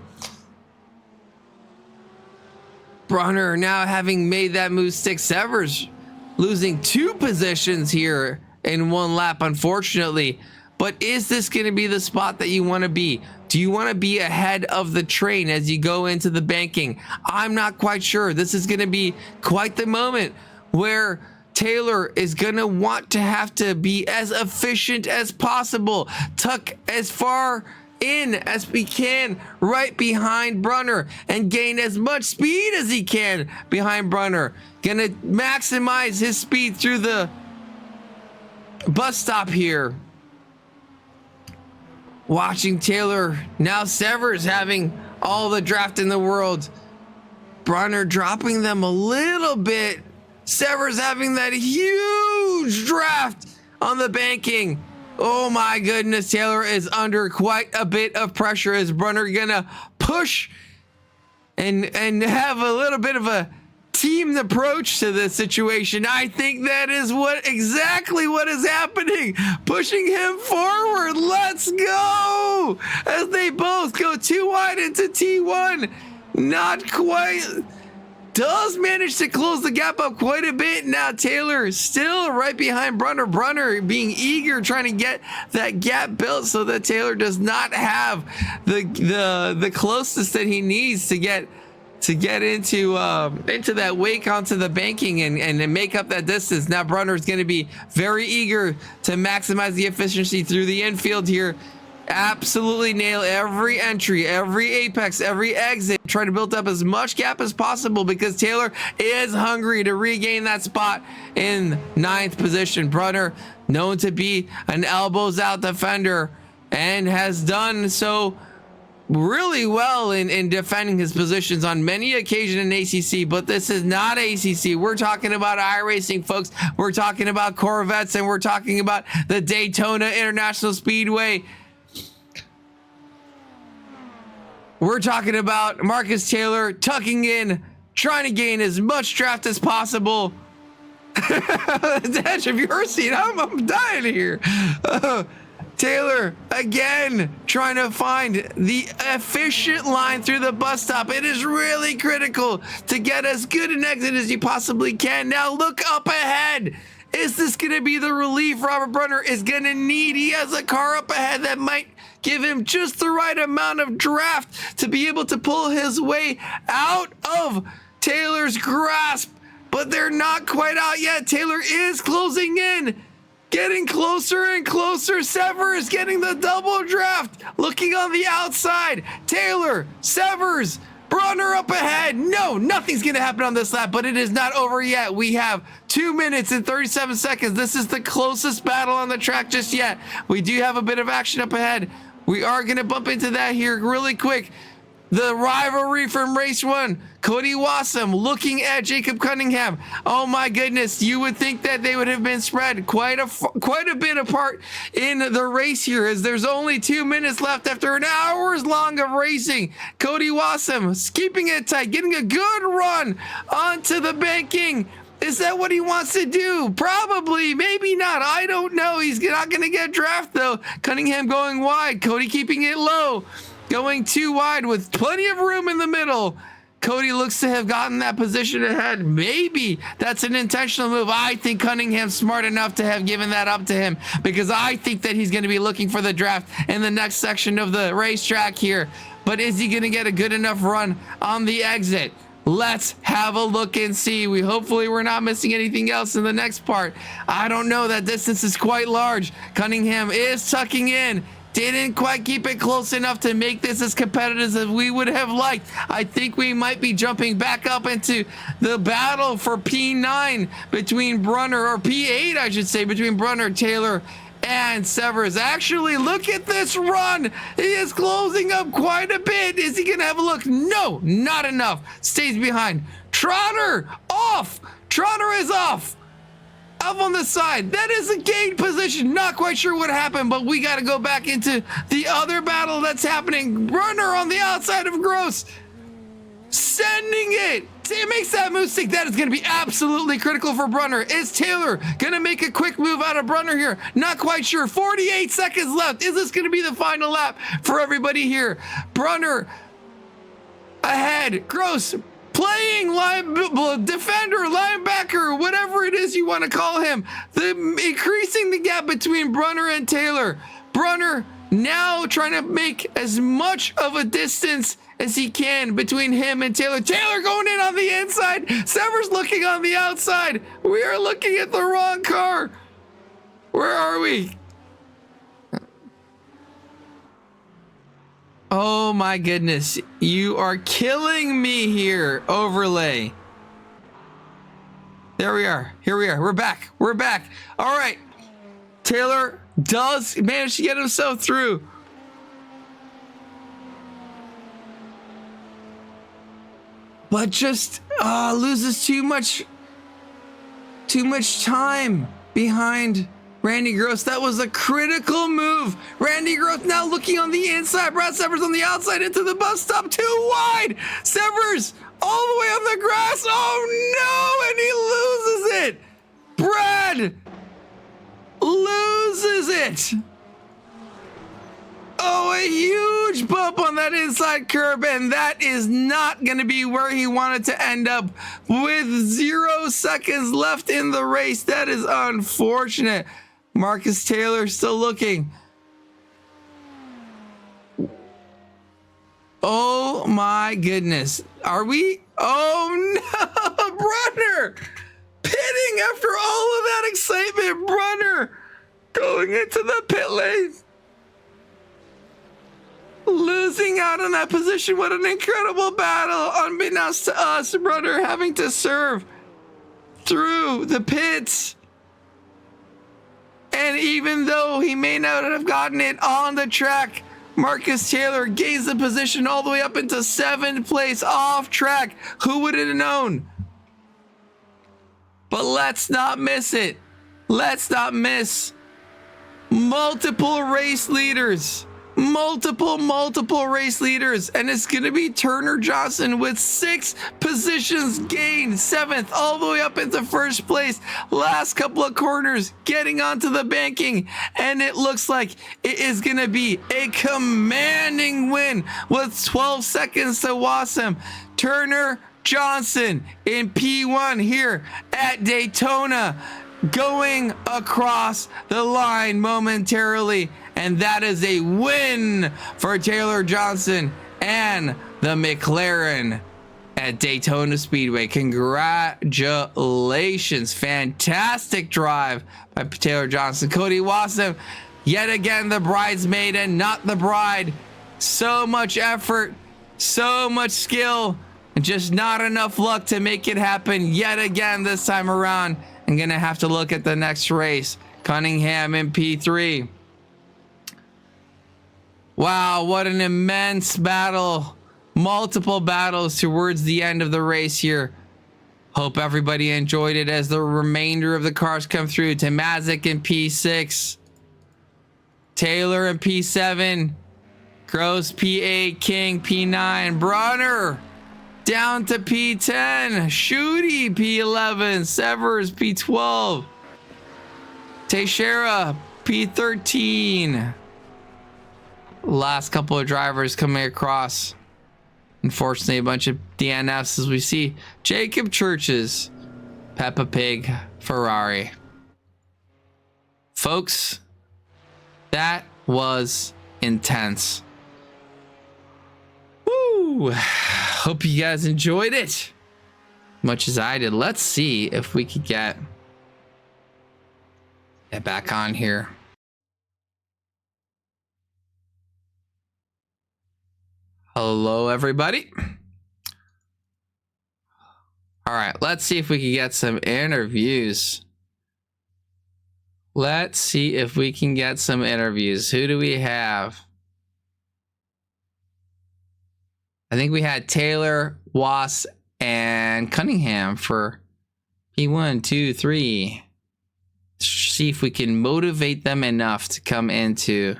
Brunner now having made that move stick. Severs losing 2 positions here in 1 lap, unfortunately. But is this going to be the spot that you want to be? Do you want to be ahead of the train as you go into the banking? I'm not quite sure. This is going to be quite the moment where Taylor is going to want to have to be as efficient as possible. Tuck as far in as we can right behind Brunner and gain as much speed as he can behind Brunner. Going to maximize his speed through the bus stop here. Watching Taylor, now Severs having all the draft in the world. Brunner dropping them a little bit. Severs having that huge draft on the banking. Oh my goodness, Taylor is under quite a bit of pressure. Is Brunner gonna push and have a little bit of a teamed approach to this situation? I think that is exactly what is happening. Pushing him forward. Let's go. As they both go too wide into T1. Not quite. Does manage to close the gap up quite a bit. Now Taylor still right behind Brunner. Brunner being eager, trying to get that gap built so that Taylor does not have the closest that he needs to get into that wake onto the banking and make up that distance. Now Brunner is going to be very eager to maximize the efficiency through the infield here. Absolutely nail every entry, every apex, every exit. Try to build up as much gap as possible because Taylor is hungry to regain that spot in 9th position. Brunner, known to be an elbows out defender and has done so really well in defending his positions on many occasions in ACC, but this is not ACC. We're talking about iRacing, folks. We're talking about Corvettes, and we're talking about the Daytona International Speedway. We're talking about Marcus Taylor tucking in, trying to gain as much draft as possible. Dash, have you ever seen? I'm dying here. Taylor again trying to find the efficient line through the bus stop. It is really critical to get as good an exit as you possibly can. Now look up ahead. Is this going to be the relief Robert Brunner is going to need? He has a car up ahead that might give him just the right amount of draft to be able to pull his way out of Taylor's grasp, but they're not quite out yet. Taylor is closing in, getting closer and closer. Severs getting the double draft, looking on the outside. Taylor, Severs, Brunner up ahead. No, nothing's going to happen on this lap, but it is not over yet. We have 2 minutes and 37 seconds. This is the closest battle on the track just yet. We do have a bit of action up ahead. We are going to bump into that here really quick. The rivalry from race 1, Cody Wassam looking at Jacob Cunningham. Oh my goodness, you would think that they would have been spread quite a bit apart in the race here, as there's only 2 minutes left after an hours long of racing. Cody Wassam keeping it tight, getting a good run onto the banking. Is that what he wants to do? Probably, maybe not. I don't know. He's not going to get draft though. Cunningham going wide, Cody keeping it low. Going too wide with plenty of room in the middle. Cody looks to have gotten that position ahead. Maybe that's an intentional move. I think Cunningham's smart enough to have given that up to him because I think that he's going to be looking for the draft in the next section of the racetrack here. But is he going to get a good enough run on the exit? Let's have a look and see. Hopefully we're not missing anything else in the next part. I don't know. That distance is quite large. Cunningham is tucking in. Didn't quite keep it close enough to make this as competitive as we would have liked. I think we might be jumping back up into the battle for P9 between Brunner, or P8 I should say, between Brunner, Taylor, and Severs. Actually, look at this run. He is closing up quite a bit. Is he going to have a look? No, not enough. Stays behind. Trotter off. Trotter is off. Up on the side. That is a gained position. Not quite sure what happened, but we got to go back into the other battle that's happening. Brunner on the outside of Gross. Sending it. It makes that move stick. That is going to be absolutely critical for Brunner. Is Taylor going to make a quick move out of Brunner here? Not quite sure. 48 seconds left. Is this going to be the final lap for everybody here? Brunner ahead. Gross playing defender, linebacker, whatever it is you want to call him. Increasing the gap between Brunner and Taylor. Brunner now trying to make as much of a distance as he can between him and Taylor. Taylor going in on the inside. Severs looking on the outside. We are looking at the wrong car. Where are we? Oh my goodness. You are killing me here, overlay. There we are. Here we are. We're back. We're back. All right. Taylor does manage to get himself through. But just loses too much time behind Randy Gross. That was a critical move. Randy Gross now looking on the inside. Brad Severs on the outside into the bus stop. Too wide. Severs all the way on the grass. Oh no, and he loses it. Brad loses it. Oh, a huge bump on that inside curb, and that is not going to be where he wanted to end up with 0 seconds left in the race. That is unfortunate. Marcus Taylor still looking. Oh my goodness. Are we? Oh no, Brunner pitting after all of that excitement. Brunner going into the pit lane. losing out on that position. What an incredible battle, unbeknownst to us. Rudder having to serve through the pits. And even though he may not have gotten it on the track, Marcus Taylor gains the position all the way up into 7th place off track. Who would have known? But let's not miss it. Let's not miss multiple race leaders. Multiple race leaders. And it's going to be Turner Johnson with 6 positions gained. 7th all the way up into 1st place. Last couple of corners getting onto the banking. And it looks like it is going to be a commanding win with 12 seconds to Wassam. Turner Johnson in P1 here at Daytona, going across the line momentarily, and that is a win for Taylor Johnson and the McLaren at Daytona Speedway. Congratulations. Fantastic drive by Taylor Johnson. Cody Wassam, yet again the bridesmaid and not the bride. So much effort, so much skill, and just not enough luck to make it happen yet again this time around. I'm gonna have to look at the next race. Cunningham in P3. Wow, what an immense battle. Multiple battles towards the end of the race here. Hope everybody enjoyed it as the remainder of the cars come through. Tamazic in P6. Taylor in P7. Gross P8. King P9. Brunner down to P10. Shooty P11. Severs P12. Teixeira P13. Last couple of drivers coming across. Unfortunately, a bunch of DNFs as we see Jacob Churches, Peppa Pig, Ferrari. Folks, that was intense. Woo! Hope you guys enjoyed it much as I did. Let's see if we could get back on here. Hello, everybody. All right, let's see if we can get some interviews. Let's see if we can get some interviews. Who do we have? I think we had Taylor, Wass, and Cunningham for P1, 2, 3. See if we can motivate them enough to come into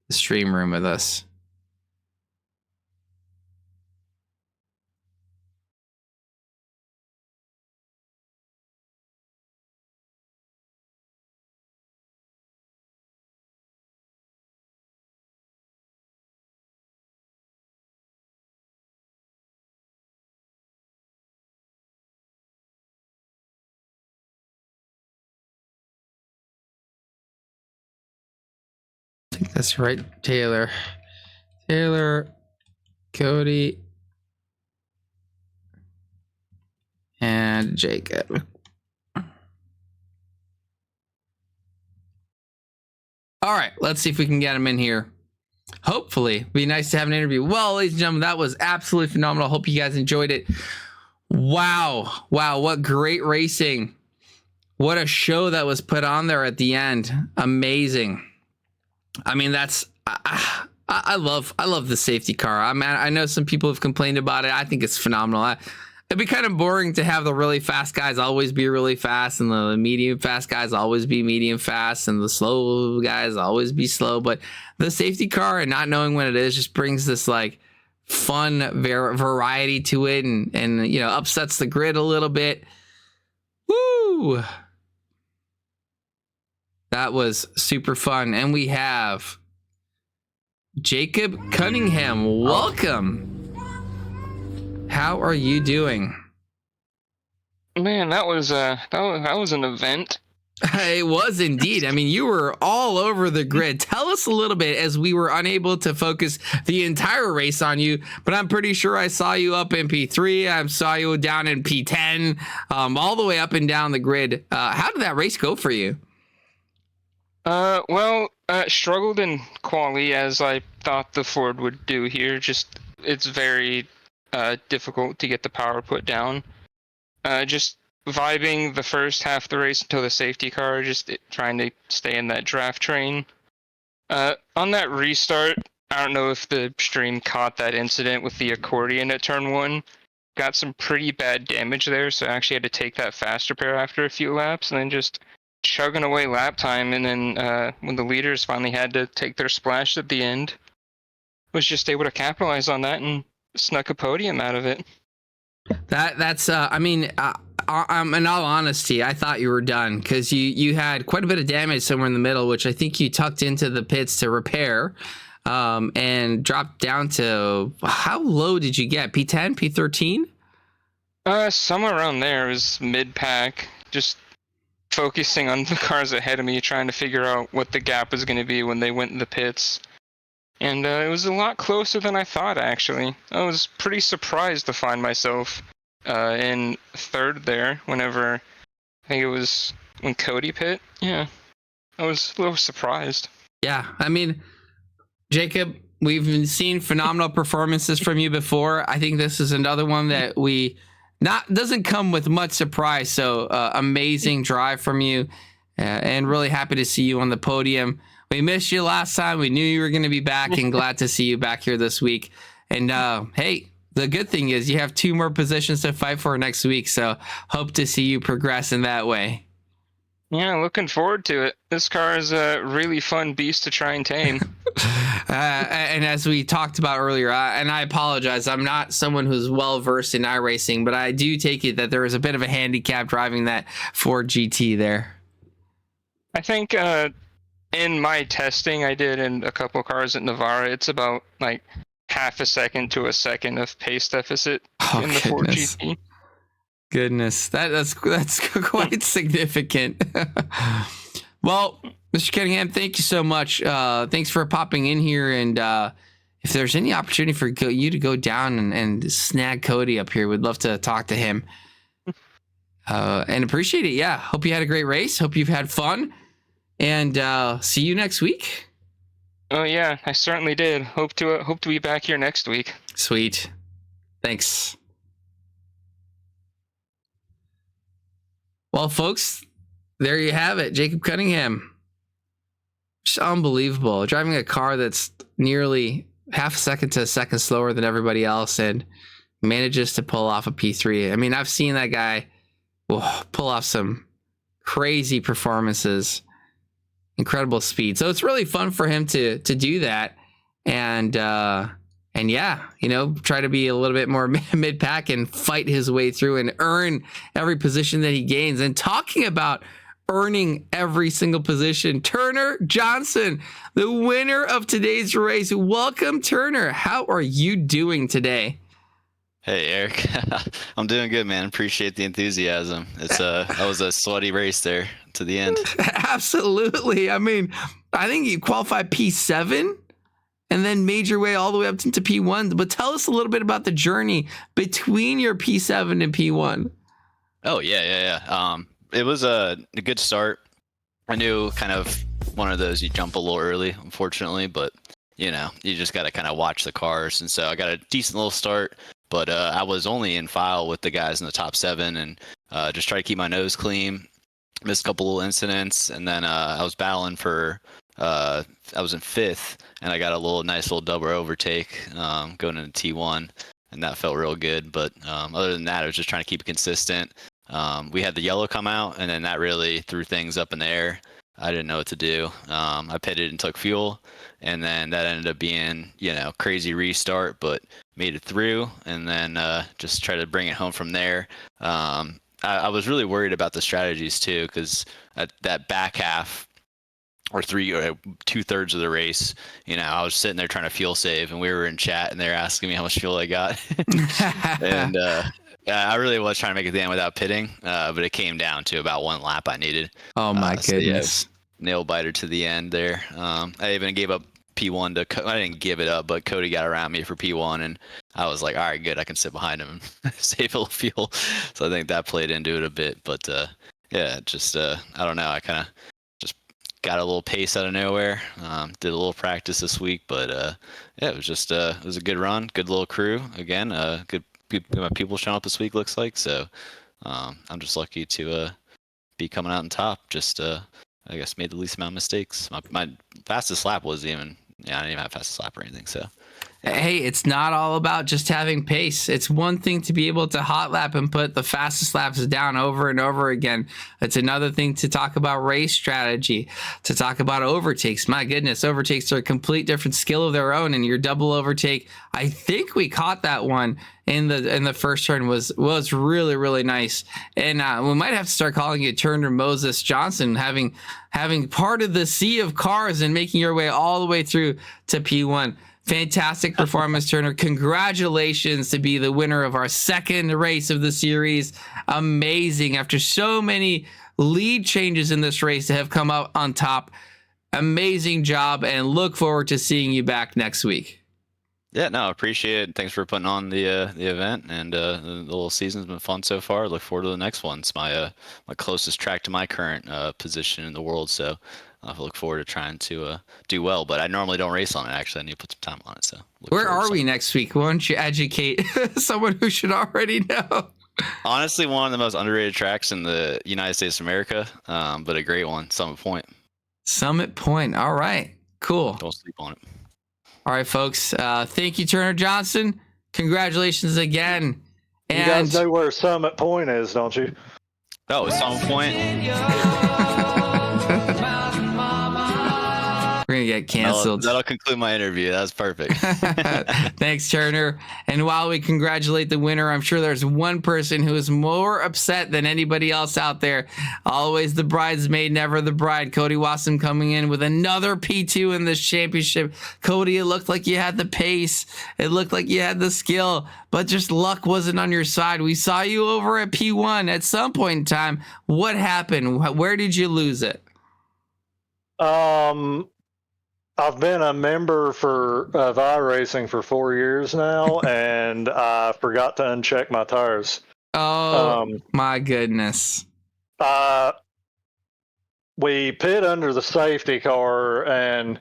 the stream room with us. That's right, Taylor, Cody, and Jacob. All right, let's see if we can get him in here. Hopefully, be nice to have an interview. Well, ladies and gentlemen, that was absolutely phenomenal. Hope you guys enjoyed it. Wow, what great racing. What a show that was put on there at the end. Amazing. I mean, that's I love the safety car. I mean, I know some people have complained about it. I think it's phenomenal. It'd be kind of boring to have the really fast guys always be really fast, and the medium fast guys always be medium fast, and the slow guys always be slow. But the safety car and not knowing when it is just brings this like fun variety to it, and you know, upsets the grid a little bit. Woo! That was super fun. And we have Jacob Cunningham. Welcome. How are you doing? Man, that was an event. It was indeed. I mean, you were all over the grid. Tell us a little bit, as we were unable to focus the entire race on you, but I'm pretty sure I saw you up in P3. I saw you down in P10, all the way up and down the grid. How did that race go for you? Well, Struggled in quali as I thought the Ford would do here. Just it's very difficult to get the power put down. Just vibing the first half of the race until the safety car, just trying to stay in that draft train. On that restart, I don't know if the stream caught that incident with the accordion at turn 1. Got some pretty bad damage there, so I actually had to take that fast repair after a few laps, and then just chugging away lap time. And then when the leaders finally had to take their splash at the end, was just able to capitalize on that and snuck a podium out of it. That's I mean, in all honesty, I thought you were done because you had quite a bit of damage somewhere in the middle, which I think you tucked into the pits to repair, and dropped down to, how low did you get? P10, P13? Somewhere around there. It was mid-pack, just focusing on the cars ahead of me, trying to figure out what the gap was going to be when they went in the pits. And it was a lot closer than I thought, actually. I was pretty surprised to find myself in third there whenever, I think it was when Cody pit. Yeah, I was a little surprised. Yeah, I mean, Jacob, we've seen phenomenal performances from you before. I think this is another one that doesn't come with much surprise. So amazing drive from you, and really happy to see you on the podium. We missed you last time. We knew you were going to be back, and glad to see you back here this week. And hey, the good thing is you have 2 more positions to fight for next week. So hope to see you progress in that way. Yeah, looking forward to it. This car is a really fun beast to try and tame. And as we talked about earlier, and I apologize, I'm not someone who's well versed in iRacing, but I do take it that there is a bit of a handicap driving that Ford GT there. I think in my testing I did in a couple cars at Navarra, it's about like half a second to a second of pace deficit in the Ford GT. Goodness, that's quite significant. Well, Mr. Cunningham, thank you so much. Thanks for popping in here. And if there's any opportunity for you to go down and snag Cody up here, we'd love to talk to him. And appreciate it. Yeah, hope you had a great race. Hope you've had fun. And see you next week. Oh yeah, I certainly did. Hope to be back here next week. Sweet. Thanks. Well, folks, there you have it. Jacob Cunningham. Just unbelievable. Driving a car that's nearly half a second to a second slower than everybody else and manages to pull off a P3. I mean, I've seen that guy pull off some crazy performances. Incredible speed. So it's really fun for him to do that. And yeah, try to be a little bit more mid-pack and fight his way through and earn every position that he gains. And talking about earning every single position, Turner Johnson, the winner of today's race. Welcome, Turner. How are you doing today? Hey, Eric. I'm doing good, man. Appreciate the enthusiasm. That was a sweaty race there to the end. Absolutely. I mean, I think you qualified P7 and then made your way all the way up into P1. But tell us a little bit about the journey between your P7 and P1. Oh, yeah. It was a good start. I knew kind of one of those you jump a little early, unfortunately, but you just got to kind of watch the cars. And so I got a decent little start, but I was only in file with the guys in the top 7 and just try to keep my nose clean. Missed a couple little incidents, and then I was battling for I was in 5th, and I got a nice little double overtake going into T1, and that felt real good. But other than that, I was just trying to keep it consistent. We had the yellow come out, and then that really threw things up in the air. I didn't know what to do. I pitted and took fuel, and then that ended up being, crazy restart, but made it through, and then just try to bring it home from there. I was really worried about the strategies too, because at that back half, or 2/3 of the race, I was sitting there trying to fuel save, and we were in chat, and they were asking me how much fuel I got, and I really was trying to make it to the end without pitting, but it came down to about 1 lap I needed. Oh my goodness! Nail biter to the end there. I even gave up P1 to. I didn't give it up, but Cody got around me for P1, and I was like, all right, good, I can sit behind him and save a little fuel. So I think that played into it a bit, but yeah, just I don't know, I kind of just got a little pace out of nowhere. Did a little practice this week, but yeah, it was just it was a good run, good little crew again. Good people showing up this week looks like. So I'm just lucky to be coming out on top. Just I guess made the least amount of mistakes. My fastest lap was even I didn't even have fastest lap or anything. So. Hey, it's not all about just having pace. It's one thing to be able to hot lap and put the fastest laps down over and over again. It's another thing to talk about race strategy, to talk about overtakes. My goodness, overtakes are a complete different skill of their own. And your double overtake, I think we caught that one in the first turn was really, really nice. And we might have to start calling it Turner Moses Johnson, having parted the sea of cars and making your way all the way through to P1. Fantastic performance, Turner. Congratulations to be the winner of our second race of the series. Amazing. After so many lead changes in this race to have come out on top. Amazing job, and look forward to seeing you back next week. Yeah, no, appreciate it. Thanks for putting on the event, and the little season's been fun so far. Look forward to the next one. It's my closest track to my current position in the world, so I look forward to trying to do well. But I normally don't race on it. Actually, I need to put some time on it. So where are we next week? Why don't you educate someone who should already know? Honestly, one of the most underrated tracks in the United States of America, but a great one, Summit Point. Summit Point. All right, cool. Don't sleep on it. All right, folks. Thank you, Turner Johnson. Congratulations again. And you guys know where Summit Point is, don't you? Oh, Summit Point. We're going to get canceled. That'll conclude my interview. That was perfect. Thanks, Turner. And while we congratulate the winner, I'm sure there's one person who is more upset than anybody else out there. Always the bridesmaid, never the bride. Cody Wasson coming in with another P2 in this championship. Cody, it looked like you had the pace. It looked like you had the skill, but just luck wasn't on your side. We saw you over at P1 at some point in time. What happened? Where did you lose it? I've been a member of iRacing for 4 years now, and I forgot to uncheck my tires. Oh, my goodness. We pit under the safety car, and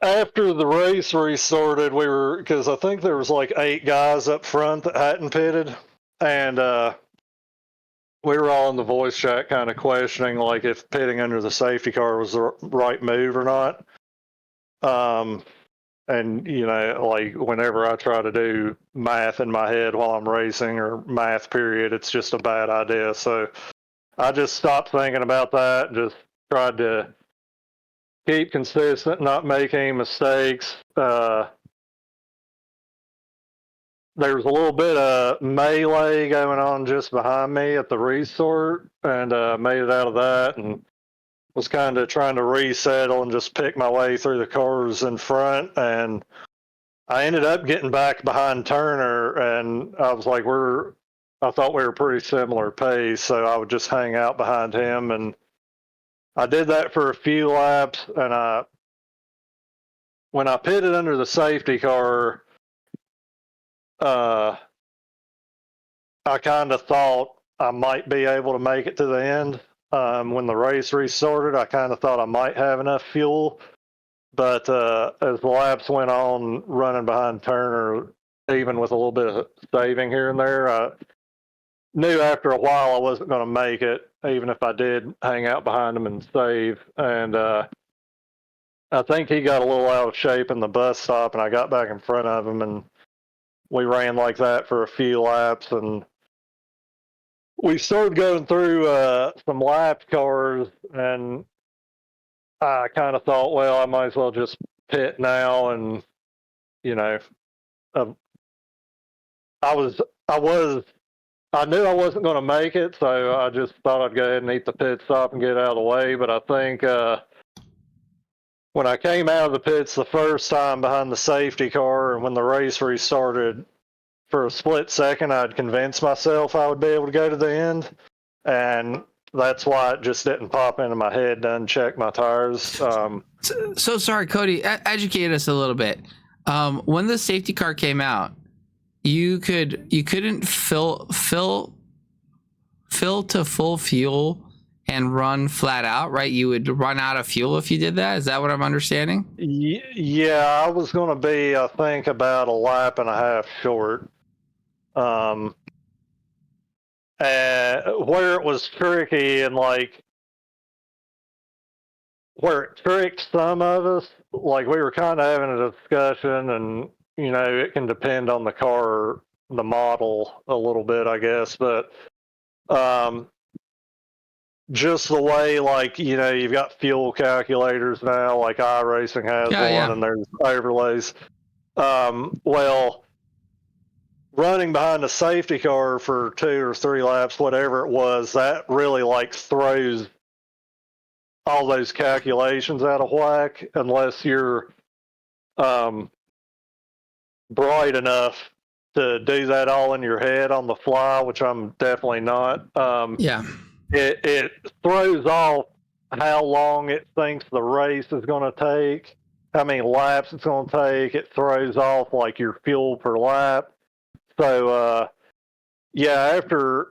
after the race restarted, because I think there was like 8 guys up front that hadn't pitted, and we were all in the voice chat kind of questioning like if pitting under the safety car was the right move or not. And like whenever I try to do math in my head while I'm racing or math period, it's just a bad idea. So I just stopped thinking about that and just tried to keep consistent, not make any mistakes. There was a little bit of melee going on just behind me at the restart, and made it out of that and was kind of trying to resettle and just pick my way through the cars in front. And I ended up getting back behind Turner, and I was like, I thought we were pretty similar pace, so I would just hang out behind him. And I did that for a few laps, and when I pitted under the safety car, I kind of thought I might be able to make it to the end. When the race restarted, I kind of thought I might have enough fuel. But as the laps went on running behind Turner, even with a little bit of saving here and there, I knew after a while I wasn't going to make it, even if I did hang out behind him and save. And I think he got a little out of shape in the bus stop, and I got back in front of him, and we ran like that for a few laps, and we started going through some lap cars, and I kind of thought, well, I might as well just pit now, and I knew I wasn't going to make it, so I just thought I'd go ahead and eat the pit stop and get out of the way. But I think when I came out of the pits the first time behind the safety car, and when the race restarted, for a split second, I'd convinced myself I would be able to go to the end, and that's why it just didn't pop into my head to uncheck my tires. So sorry, Cody. Educate us a little bit. When the safety car came out, you couldn't fill to full fuel and run flat out, right? You would run out of fuel if you did that. Is that what I'm understanding? Yeah, I was going to be, I think, about a lap and a half short. Where it was tricky and like where it tricked some of us, like we were kind of having a discussion, and it can depend on the car, the model a little bit, I guess, but just the way, like, you've got fuel calculators now, like iRacing has one, and there's overlays. Well, running behind a safety car for 2 or 3 laps, whatever it was, that really like throws all those calculations out of whack unless you're bright enough to do that all in your head on the fly, which I'm definitely not. It throws off how long it thinks the race is going to take, how many laps it's going to take. It throws off like your fuel per lap. So after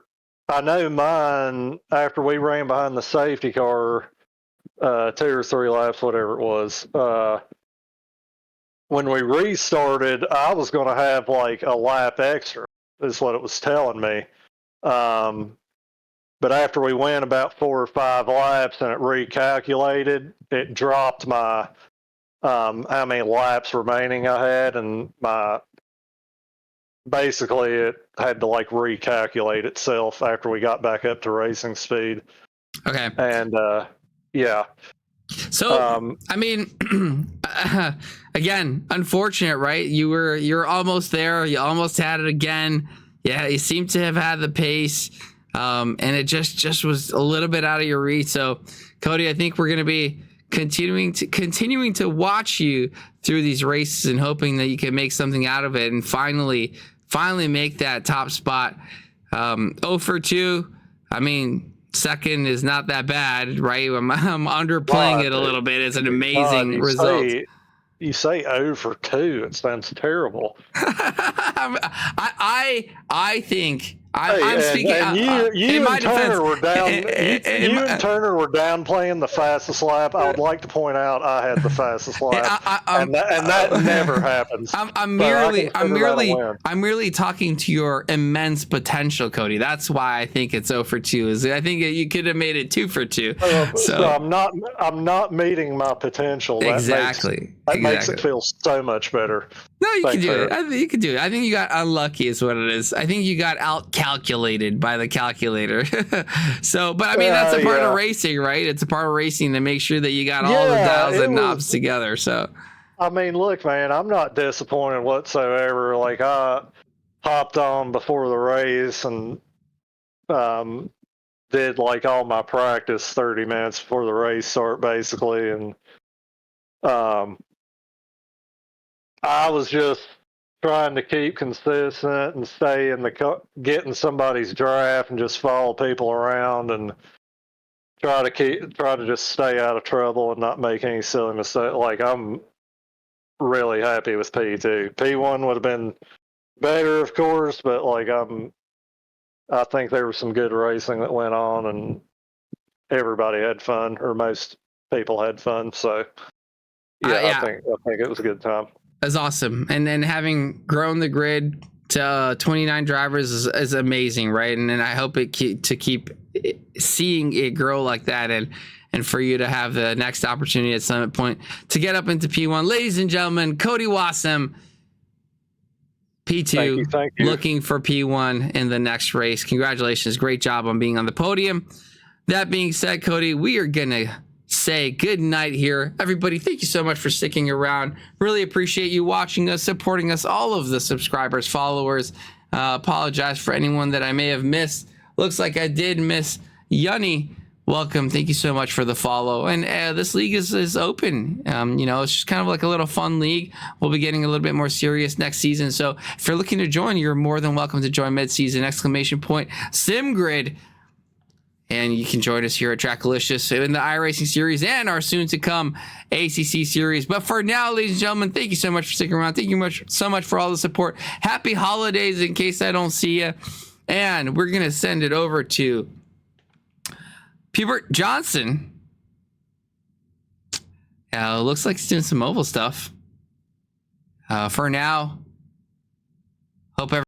I know mine, after we ran behind the safety car 2 or 3 laps, whatever it was, when we restarted, I was going to have like a lap extra, is what it was telling me. But after we went about 4 or 5 laps and it recalculated, it dropped my how many laps remaining I had, and basically it had to like recalculate itself after we got back up to racing speed. Okay. And yeah. So I mean, again, unfortunate, right? You're almost there. You almost had it again. Yeah, you seem to have had the pace, and it just was a little bit out of your reach. So, Cody, I think we're going to be continuing to watch you through these races and hoping that you can make something out of it and finally make that top spot. 0 for 2. I mean, second is not that bad, right? I'm underplaying it a little bit. It's an amazing result. You say 0 for 2. It sounds terrible. I think I'm speaking. And you and Turner were down. You and Turner were downplaying the fastest lap. I would like to point out I had the fastest lap, and that never happens. I'm merely talking to your immense potential, Cody. That's why I think it's 0 for 2. I think you could have made it 2 for 2. So I'm not meeting my potential. That makes it feel so much better. No, you can do it. I think you can do it. I think you got unlucky is what it is. I think you got out-calculated by the calculator. So, but I mean, that's a part of racing, right? It's a part of racing to make sure that you got all the dials and knobs together. So, I mean, look, man, I'm not disappointed whatsoever. Like, I hopped on before the race and did like all my practice 30 minutes before the race start, basically, and I was just trying to keep consistent and stay in getting somebody's draft and just follow people around and try to just stay out of trouble and not make any silly mistakes. Like, I'm really happy with P2. P1 would have been better, of course, but like I think there was some good racing that went on and everybody had fun, or most people had fun. So I think it was a good time. That's awesome. And then having grown the grid to 29 drivers is amazing, right? And I hope to keep seeing it grow like that, and for you to have the next opportunity at Summit Point to get up into P1. Ladies and gentlemen, Cody Wassam, P2, thank you. Looking for P1 in the next race. Congratulations. Great job on being on the podium. That being said, Cody, we are going to say good night here. Everybody, thank you so much for sticking around. Really appreciate you watching us, supporting us, all of the subscribers, followers. Apologize for anyone that I may have missed. Looks like I did miss Yunny. Welcome. Thank you so much for the follow. And this league is open. It's just kind of like a little fun league. We'll be getting a little bit more serious next season. So if you're looking to join, you're more than welcome to join mid-season, SimGrid. And you can join us here at Trackalicious in the iRacing series and our soon-to-come ACC series. But for now, ladies and gentlemen, thank you so much for sticking around. Thank you so much for all the support. Happy holidays in case I don't see you. And we're going to send it over to Pubert Johnson. Looks like he's doing some mobile stuff. For now, hope everyone